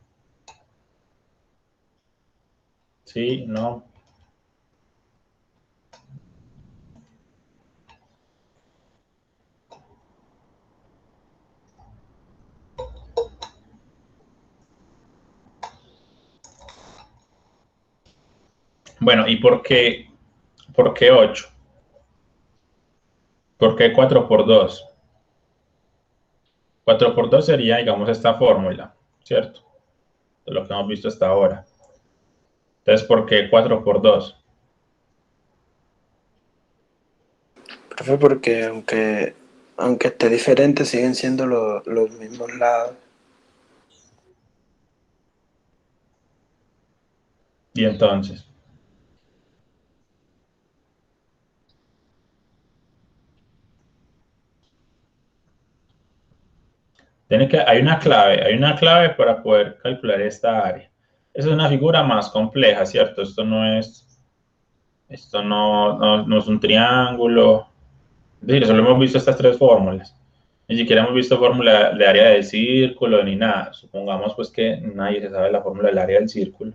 Sí, no. Bueno, ¿y por qué 8? ¿Por qué 4 por 2? 4 por 2 sería, digamos, esta fórmula, ¿cierto? De lo que hemos visto hasta ahora. Entonces, ¿por qué 4 por 2? Profe, porque aunque esté diferente, siguen siendo los mismos lados. Y entonces, hay una clave para poder calcular esta área. Esa es una figura más compleja, ¿cierto? Esto no es un triángulo. Es decir, solo hemos visto estas tres fórmulas. Ni siquiera hemos visto fórmula de área del círculo ni nada. Supongamos pues que nadie se sabe la fórmula del área del círculo.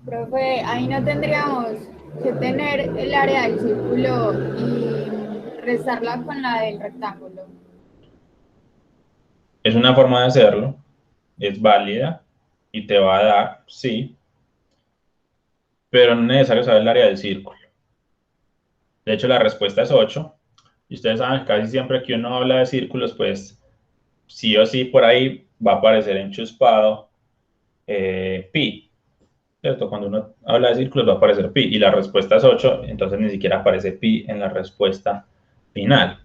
Profe, ahí no tendríamos que tener el área del círculo y restarla con la del rectángulo. Es una forma de hacerlo, es válida y te va a dar, sí, pero no es necesario saber el área del círculo. De hecho, la respuesta es 8. Y ustedes saben que casi siempre que uno habla de círculos, pues sí o sí por ahí va a aparecer enchuspado pi. ¿Cierto? Cuando uno habla de círculos va a aparecer pi y la respuesta es 8, entonces ni siquiera aparece pi en la respuesta final.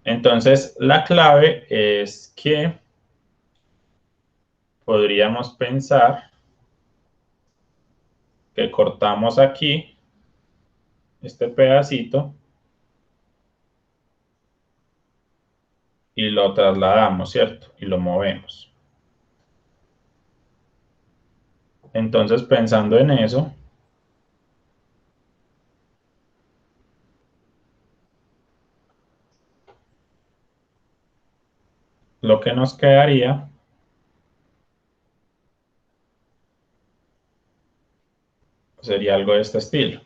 Entonces, la clave es que podríamos pensar que cortamos aquí este pedacito y lo trasladamos, ¿cierto? Y lo movemos. Entonces, pensando en eso, lo que nos quedaría sería algo de este estilo.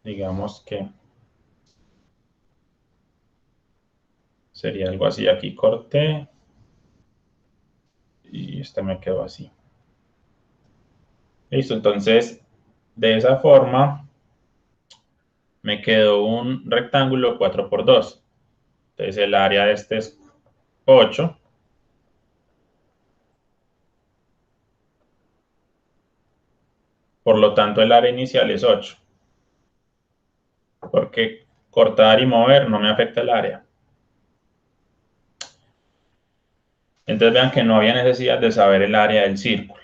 Digamos que sería algo así. Aquí corté y este me quedó así. Listo, entonces de esa forma me quedó un rectángulo 4 por 2. Entonces el área de este es 8. Por lo tanto el área inicial es 8. Porque cortar y mover no me afecta el área. Entonces vean que no había necesidad de saber el área del círculo.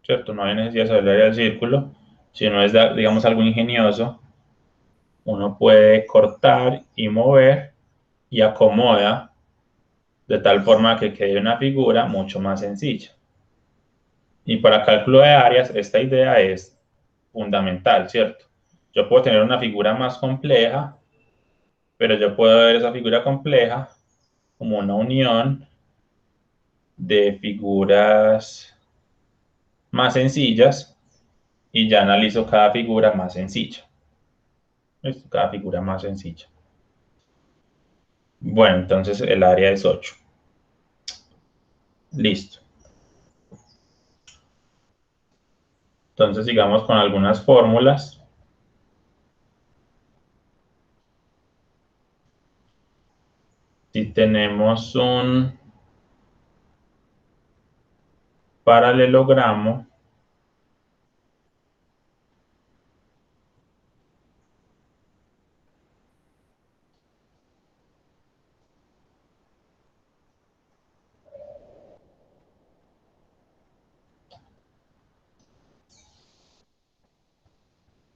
¿Cierto? No había necesidad de saber el área del círculo. Si no es, digamos, algo ingenioso, uno puede cortar y mover y acomoda de tal forma que quede una figura mucho más sencilla. Y para cálculo de áreas, esta idea es fundamental, ¿cierto? Yo puedo tener una figura más compleja, pero yo puedo ver esa figura compleja como una unión de figuras más sencillas y ya analizo cada figura más sencilla. ¿Listo? Cada figura más sencilla. Bueno, entonces el área es 8. Listo. Entonces sigamos con algunas fórmulas. Si tenemos un paralelogramo,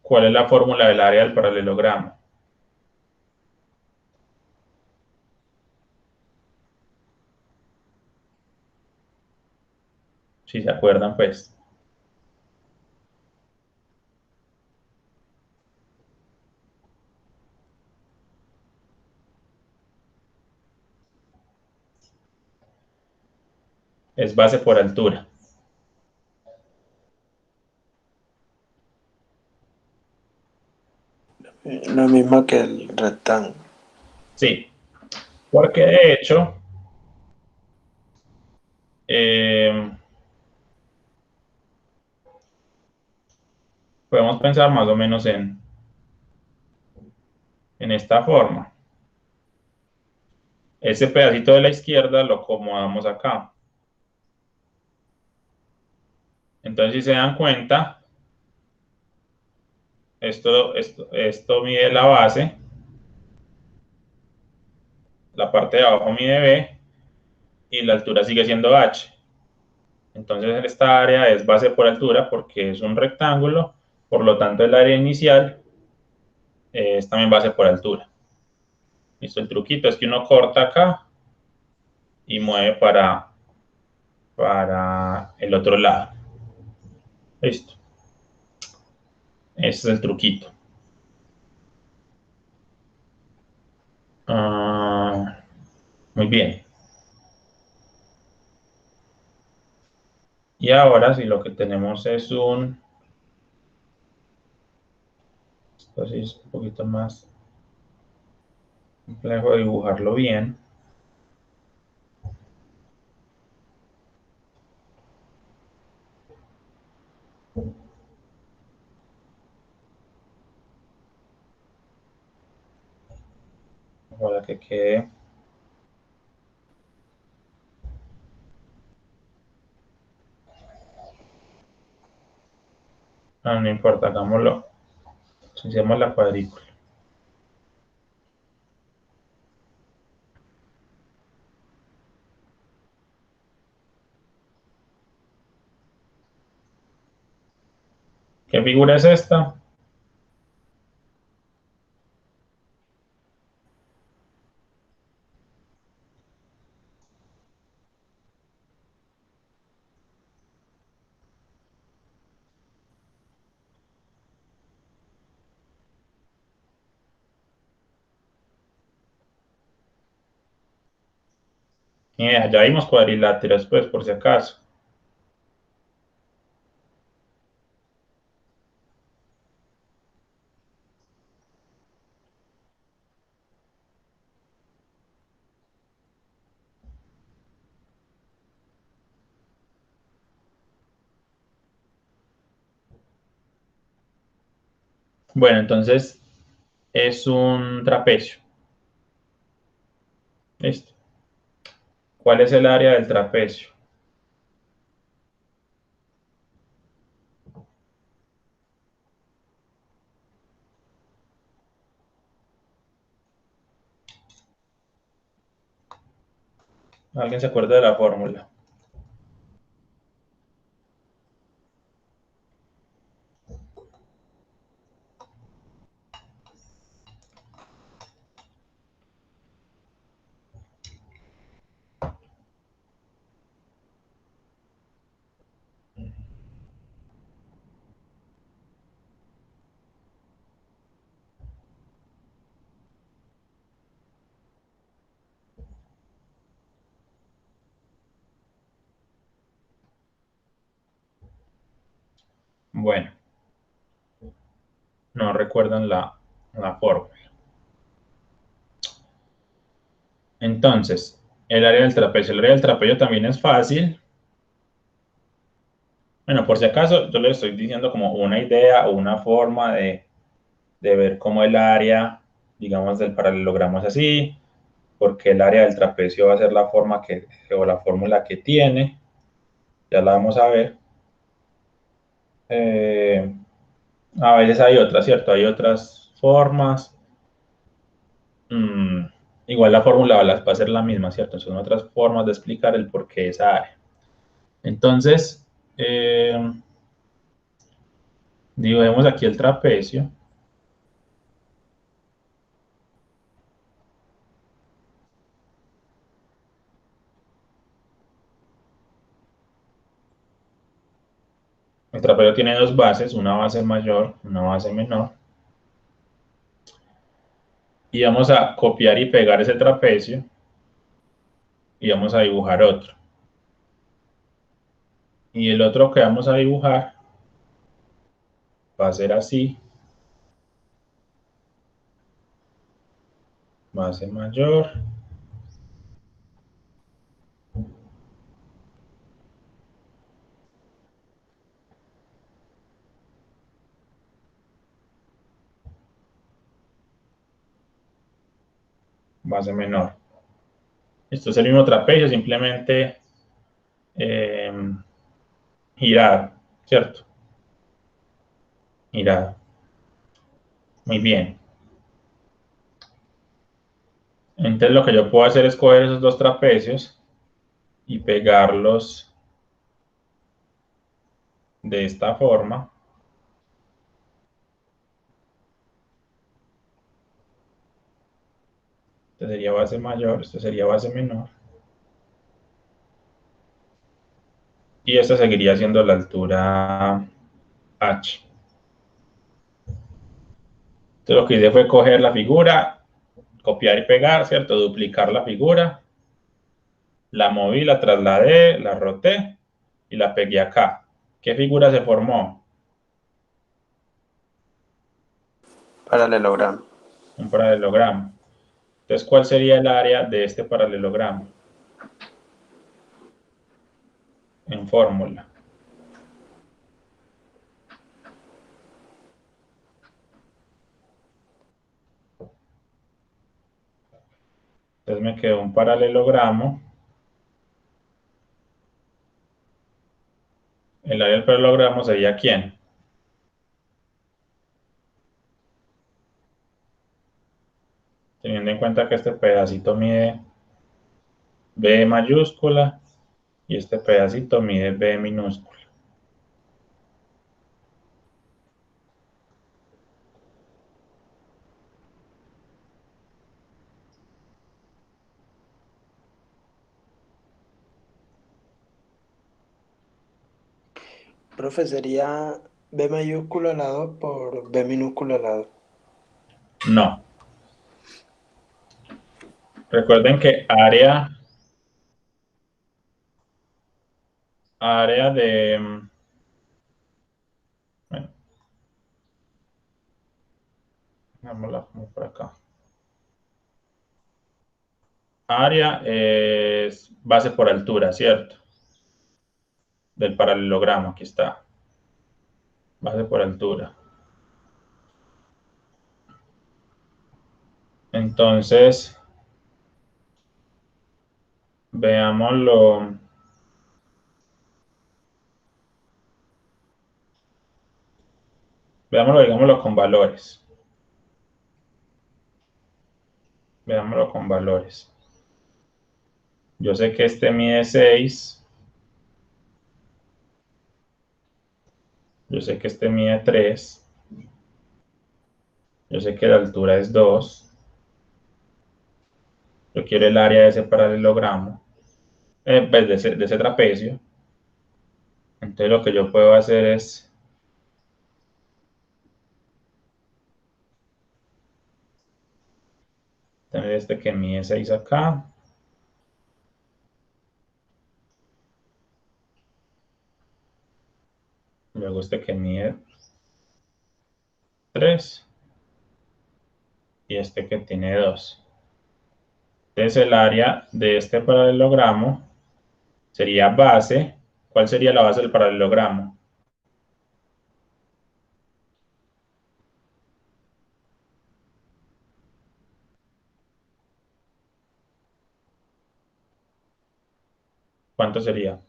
¿cuál es la fórmula del área del paralelogramo? Si se acuerdan, pues. Es base por altura. Lo mismo que el rectángulo. Sí. Porque de hecho, podemos pensar más o menos en esta forma. Ese pedacito de la izquierda lo acomodamos acá. Entonces, si se dan cuenta, esto mide la base, la parte de abajo mide B y la altura sigue siendo H. Entonces, esta área es base por altura porque es un rectángulo, por lo tanto, el área inicial es también base por altura. Listo, el truquito es que uno corta acá y mueve para el otro lado. Listo. Ese es el truquito. Muy bien. Y ahora si lo que tenemos es esto sí es un poquito más complejo dibujarlo bien. Para que quede. No importa, hagámoslo. Hacemos la cuadrícula. ¿Qué figura es esta? Ya vimos cuadriláteros, pues, por si acaso. Bueno, entonces es un trapecio. Listo. ¿Cuál es el área del trapecio? ¿Alguien se acuerda de la fórmula? Bueno, no recuerdan la fórmula. Entonces, el área del trapecio. El área del trapecio también es fácil. Bueno, por si acaso, yo les estoy diciendo como una idea o una forma de ver cómo el área, digamos, del paralelogramo es así, porque el área del trapecio va a ser la forma o la fórmula que tiene. Ya la vamos a ver. A veces hay otras, ¿cierto? Hay otras formas. Mm, igual la fórmula va a ser la misma, ¿cierto? Son otras formas de explicar el por qué esa área. Entonces, dibujemos aquí el trapecio. El trapecio tiene dos bases, una base mayor, una base menor. Y vamos a copiar y pegar ese trapecio y vamos a dibujar otro. Y el otro que vamos a dibujar va a ser así. Base mayor, base menor. Esto es el mismo trapecio, simplemente girado, ¿cierto? Girado. Muy bien. Entonces lo que yo puedo hacer es coger esos dos trapecios y pegarlos de esta forma. Este sería base mayor, este sería base menor. Y esta seguiría siendo la altura H. Entonces lo que hice fue coger la figura, copiar y pegar, ¿cierto? Duplicar la figura. La moví, la trasladé, la roté y la pegué acá. ¿Qué figura se formó? Paralelogramo. Un paralelogramo. Entonces, ¿cuál sería el área de este paralelogramo? En fórmula. Entonces me quedó un paralelogramo. El área del paralelogramo sería ¿quién? Teniendo en cuenta que este pedacito mide B mayúscula y este pedacito mide B minúscula. Profe, sería B mayúscula al lado por B minúscula al lado. No. Recuerden que área de... Bueno, vámonos como por acá. Área es base por altura, ¿cierto? Del paralelogramo, aquí está. Base por altura. Entonces, veámoslo. Veámoslo, digámoslo con valores. Veámoslo con valores. Yo sé que este mide 6. Yo sé que este mide 3. Yo sé que la altura es 2. Yo quiero el área de ese paralelogramo. Pues de ese trapecio. Entonces lo que yo puedo hacer es tener este que mide 6 acá. Luego este que mide 3. Y este que tiene 2. Entonces el área de este paralelogramo sería base. ¿Cuál sería la base del paralelogramo? ¿Cuánto sería?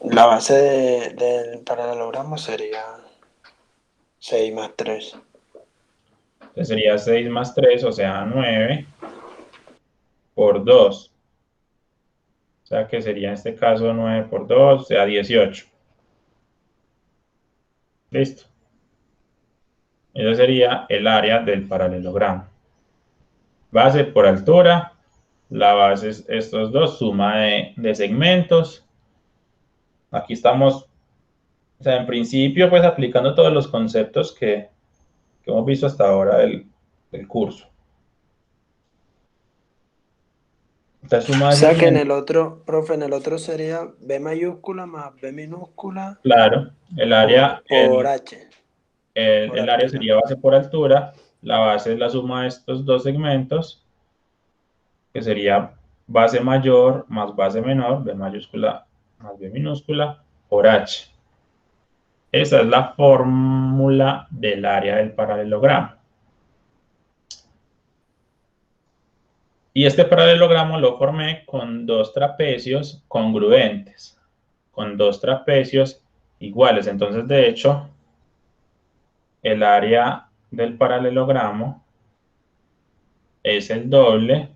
La base del paralelogramo sería 6 más 3. Entonces sería 6 más 3, o sea, 9 por 2. O sea que sería en este caso 9 por 2, o sea, 18. Listo. Ese sería el área del paralelogramo. Base por altura. La base es estos dos, suma de segmentos. Aquí estamos, o sea, en principio, pues aplicando todos los conceptos que hemos visto hasta ahora del curso. Esta suma O de sea que en segmentos, el otro, profe, en el otro sería B mayúscula más B minúscula claro, el área, por H, por el área altura. sería base por altura. La base es la suma de estos dos segmentos, que sería base mayor más base menor, B mayúscula más B minúscula, por H. Esa es la fórmula del área del paralelogramo. Y este paralelogramo lo formé con dos trapecios congruentes, con dos trapecios iguales. Entonces, de hecho, el área del paralelogramo es el doble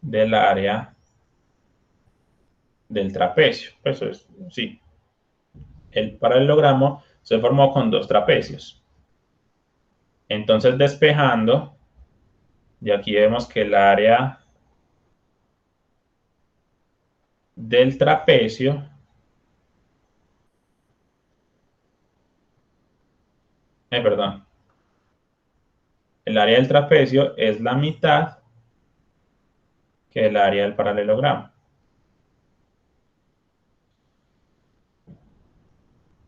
del área del trapecio. Eso es, sí. El paralelogramo se formó con dos trapecios. Entonces, despejando, y aquí vemos que el área del trapecio perdón, el área del trapecio es la mitad que el área del paralelogramo.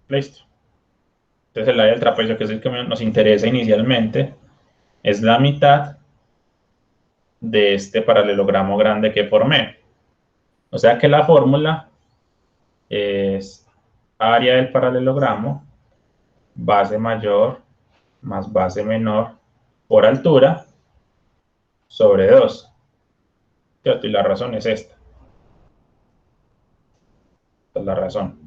Listo. Entonces el área del trapecio, que es el que nos interesa inicialmente, es la mitad de este paralelogramo grande que formé. O sea que la fórmula es área del paralelogramo, base mayor más base menor por altura sobre 2. ¿Cierto? Y la razón es esta. Esta es la razón.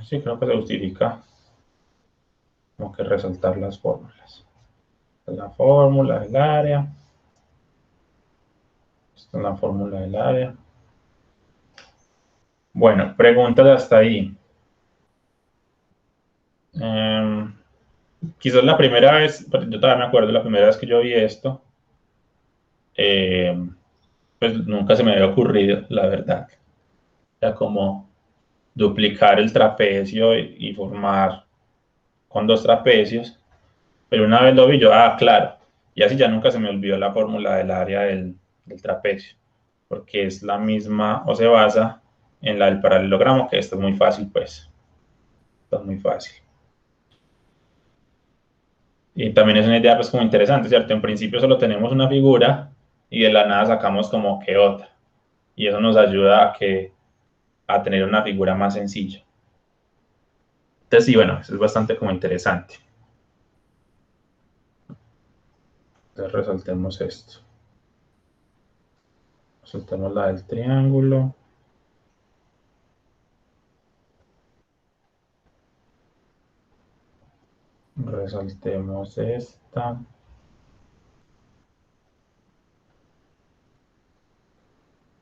Sí, creo que se justifica como que resaltar las fórmulas. Esta es la fórmula del área. Esta es la fórmula del área. Bueno, preguntas hasta ahí. Quizás la primera vez, yo todavía me acuerdo, la primera vez que yo vi esto, pues nunca se me había ocurrido, la verdad. O sea, como duplicar el trapecio y formar con dos trapecios. Pero una vez lo vi yo, claro. Y así ya nunca se me olvidó la fórmula del área del trapecio. Porque es la misma, o se basa en la del paralelogramo, que esto es muy fácil, pues. Esto es muy fácil. Y también es una idea, pues, como interesante, ¿cierto? En principio solo tenemos una figura y de la nada sacamos como que otra. Y eso nos ayuda a tener una figura más sencilla. Entonces, sí, bueno, eso es bastante como interesante. Entonces, resaltemos esto. Resaltemos la del triángulo. Resaltemos esta.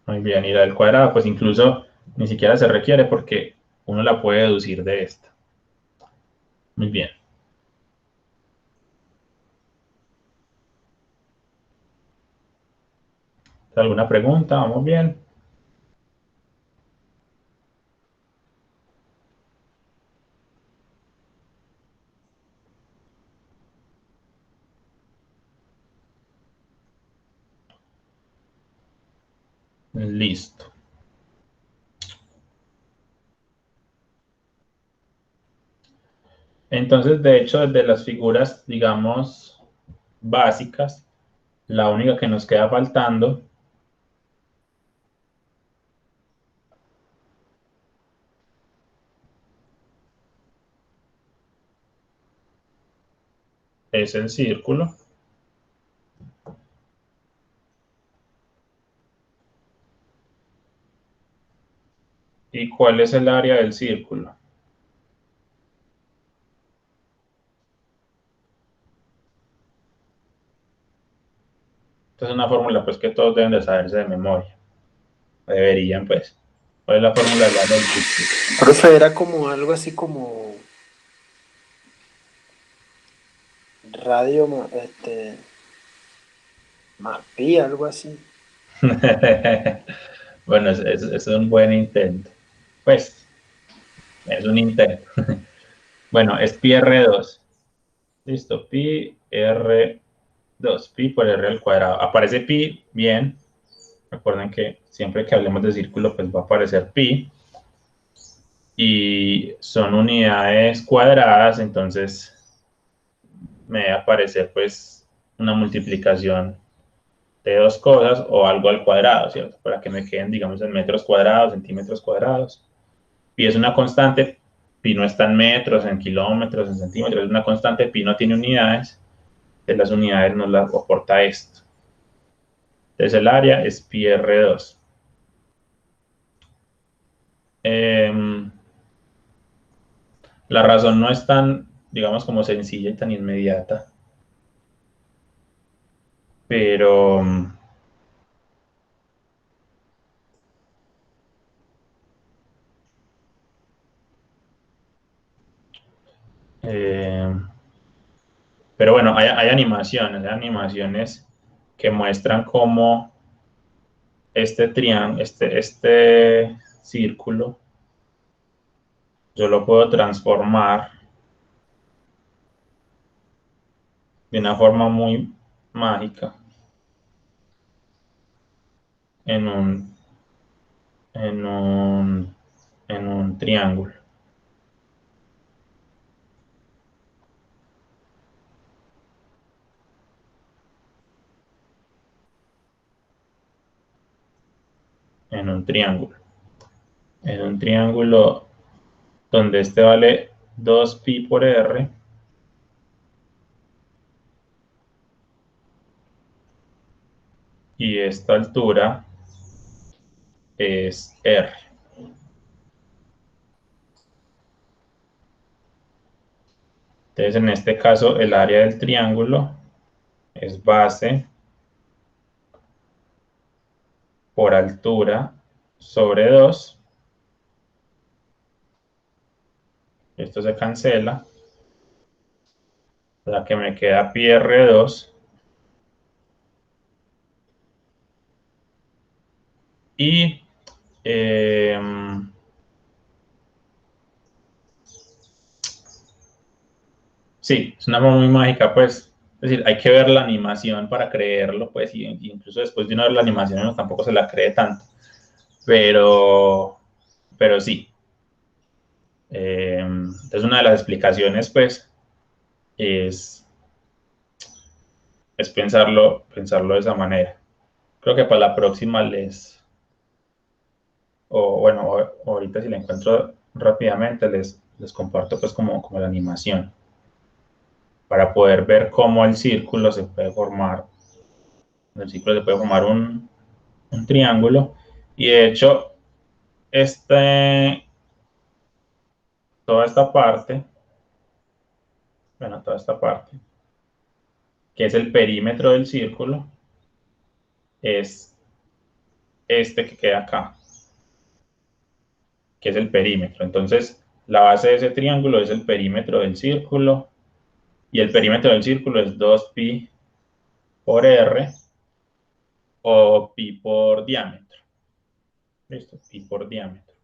Muy bien, y la del cuadrado, pues incluso ni siquiera se requiere porque uno la puede deducir de esta. Muy bien. ¿Alguna pregunta? ¿Vamos bien? Listo. Entonces, de hecho, desde las figuras, digamos, básicas, la única que nos queda faltando es el círculo. ¿Y cuál es el área del círculo? Esta es una fórmula, pues, que todos deben de saberse de memoria. Deberían, pues. ¿Cuál es la fórmula del área del círculo? Profe, era como algo así como radio, más pi, algo así. Bueno, es un buen intento. Pues, es un intento. Bueno, es pi r2. Listo, pi r2. Pi por r al cuadrado. Aparece pi, bien. Recuerden que siempre que hablemos de círculo, pues va a aparecer pi. Y son unidades cuadradas, entonces me debe aparecer pues una multiplicación de dos cosas o algo al cuadrado, ¿cierto? Para que me queden, digamos, en metros cuadrados, centímetros cuadrados. Pi es una constante, pi no está en metros, en kilómetros, en centímetros, es una constante, pi no tiene unidades, de las unidades nos las aporta esto. Entonces el área es pi r2. La razón no es tan, digamos, como sencilla y tan inmediata, pero pero bueno, hay animaciones que muestran cómo este triángulo, este círculo, yo lo puedo transformar de una forma muy mágica en un triángulo. En un triángulo. En un triángulo donde este vale 2pi por r. Y esta altura es r. Entonces, en este caso, el área del triángulo es base por altura sobre 2. Esto se cancela. La que me queda pi r2. Y sí, es una forma muy mágica, pues. Es decir, hay que ver la animación para creerlo, pues, y incluso después de una ver la animación uno tampoco se la cree tanto. Pero sí. Entonces, una de las explicaciones, pues, es pensarlo de esa manera. Creo que para la próxima o bueno, ahorita si la encuentro rápidamente les comparto pues como la animación para poder ver cómo el círculo se puede formar. En el círculo se puede formar un triángulo y de hecho toda esta parte, bueno, toda esta parte, que es el perímetro del círculo, es este que queda acá, que es el perímetro. Entonces, la base de ese triángulo es el perímetro del círculo y el perímetro del círculo es 2pi por r o pi por diámetro. ¿Listo? Pi por diámetro.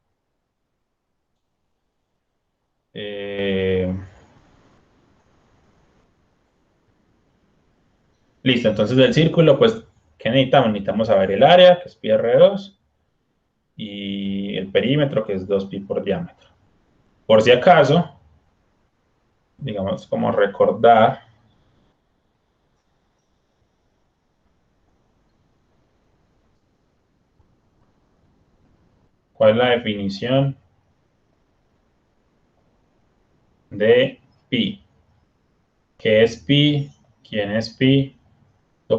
Listo, entonces del círculo, pues, ¿qué necesitamos? Necesitamos saber el área, que es pi r2, y el perímetro, que es 2pi por diámetro. Por si acaso, digamos, como recordar, ¿cuál es la definición de pi? ¿Qué es pi? ¿Quién es pi?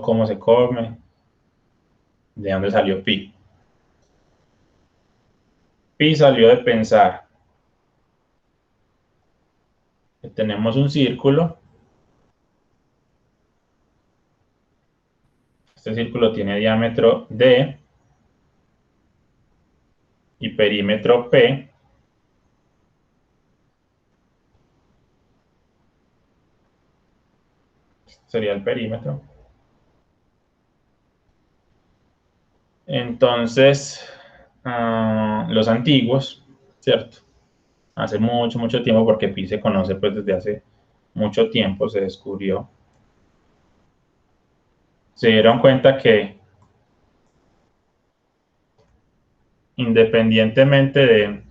¿Cómo se come? ¿De dónde salió pi? Pi salió de pensar que tenemos un círculo. Este círculo tiene diámetro d y perímetro p. Este sería el perímetro. Entonces, los antiguos, ¿cierto? Hace mucho, mucho tiempo, porque pi se conoce pues desde hace mucho tiempo, se descubrió. Se dieron cuenta que independientemente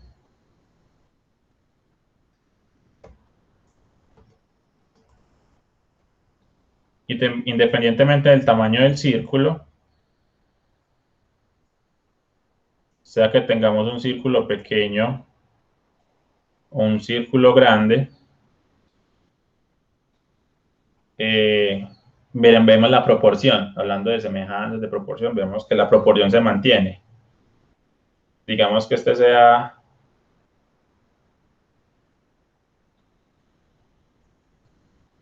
independientemente del tamaño del círculo, sea que tengamos un círculo pequeño un círculo grande, vemos la proporción. Hablando de semejanzas de proporción, vemos que la proporción se mantiene. Digamos que este sea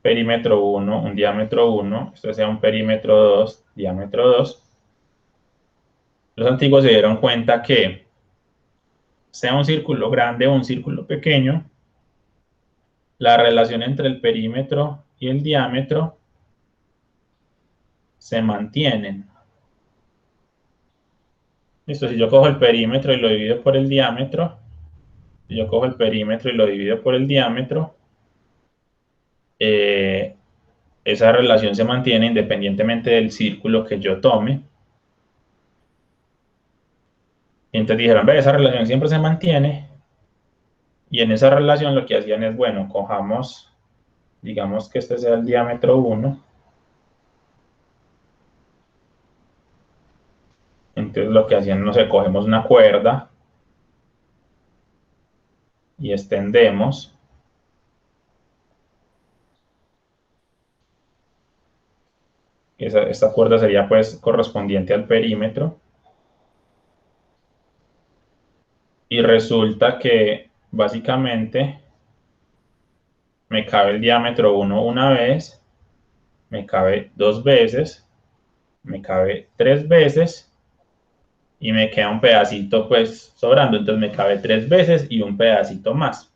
perímetro 1, un diámetro 1, este sea un perímetro 2, diámetro 2. Los antiguos se dieron cuenta que sea un círculo grande o un círculo pequeño, la relación entre el perímetro y el diámetro se mantienen. Listo, si yo cojo el perímetro y lo divido por el diámetro, si yo cojo el perímetro y lo divido por el diámetro, esa relación se mantiene independientemente del círculo que yo tome. Y entonces dijeron, ve, esa relación siempre se mantiene. Y en esa relación lo que hacían es, bueno, cojamos, digamos que este sea el diámetro 1. Entonces lo que hacían, no sé, cogemos una cuerda y extendemos. Esta cuerda sería pues correspondiente al perímetro. Y resulta que básicamente me cabe el diámetro 1 una vez, me cabe 2 veces, me cabe 3 veces y me queda un pedacito pues sobrando. Entonces me cabe 3 veces y un pedacito más.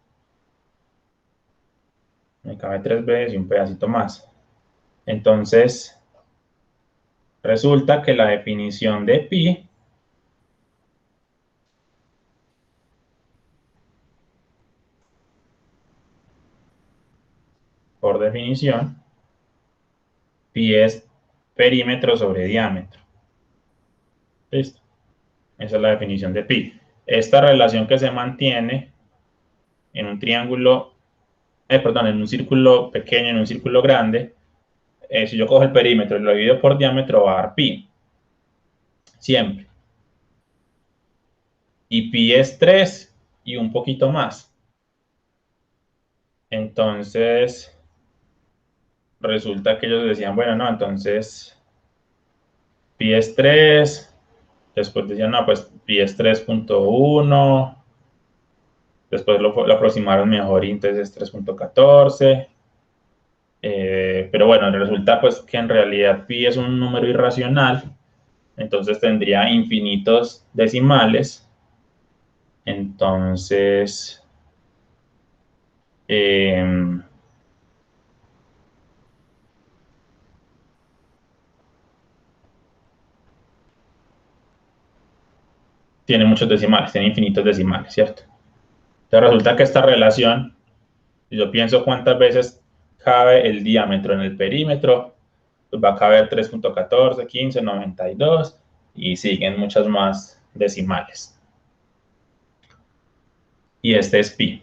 Me cabe 3 veces y un pedacito más. Entonces resulta que la definición de pi por definición, pi es perímetro sobre diámetro. ¿Listo? Esa es la definición de pi. Esta relación que se mantiene en un triángulo, en un círculo pequeño, en un círculo grande, si yo cojo el perímetro y lo divido por diámetro, va a dar pi. Siempre. Y pi es 3 y un poquito más. Entonces, resulta que ellos decían, bueno, no, entonces pi es 3. Después decían, no, pues pi es 3.1. Después lo aproximaron mejor y entonces es 3.14. Pero bueno, resulta pues que en realidad pi es un número irracional, entonces tendría infinitos decimales. Entonces, tiene muchos decimales, tiene infinitos decimales, ¿cierto? Entonces resulta que esta relación, si yo pienso cuántas veces cabe el diámetro en el perímetro, pues va a caber 3.14, 15, 92 y siguen muchas más decimales. Y este es pi.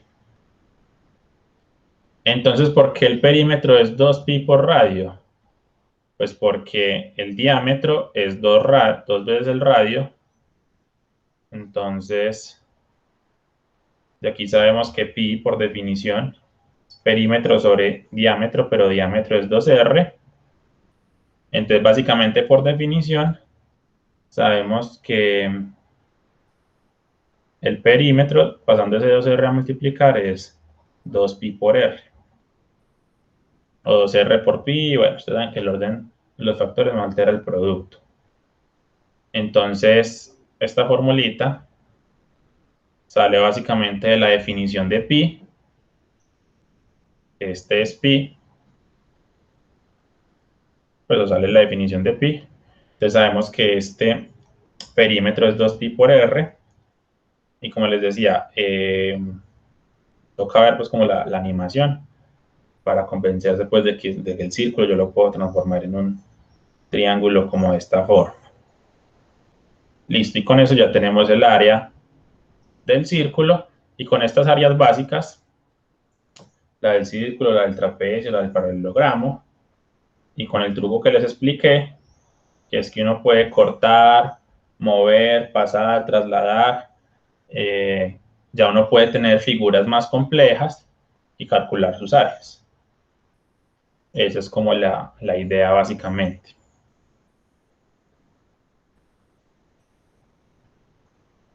Entonces, ¿por qué el perímetro es 2pi por radio? Pues porque el diámetro es 2 veces el radio. Entonces, de aquí sabemos que pi por definición es perímetro sobre diámetro, pero diámetro es 2r. Entonces, básicamente por definición, sabemos que el perímetro, pasando ese 2r a multiplicar, es 2pi por r. O 2r por pi, bueno, ustedes saben que el orden de los factores no altera el producto. Entonces, esta formulita sale básicamente de la definición de pi. Este es pi. Pues sale la definición de pi. Entonces sabemos que este perímetro es 2pi por r. Y como les decía, toca ver pues como la animación para convencerse pues de que el círculo yo lo puedo transformar en un triángulo como de esta forma. Listo, y con eso ya tenemos el área del círculo. Y con estas áreas básicas, la del círculo, la del trapecio, la del paralelogramo, y con el truco que les expliqué, que es que uno puede cortar, mover, pasar, trasladar, ya uno puede tener figuras más complejas y calcular sus áreas. Esa es como la idea básicamente.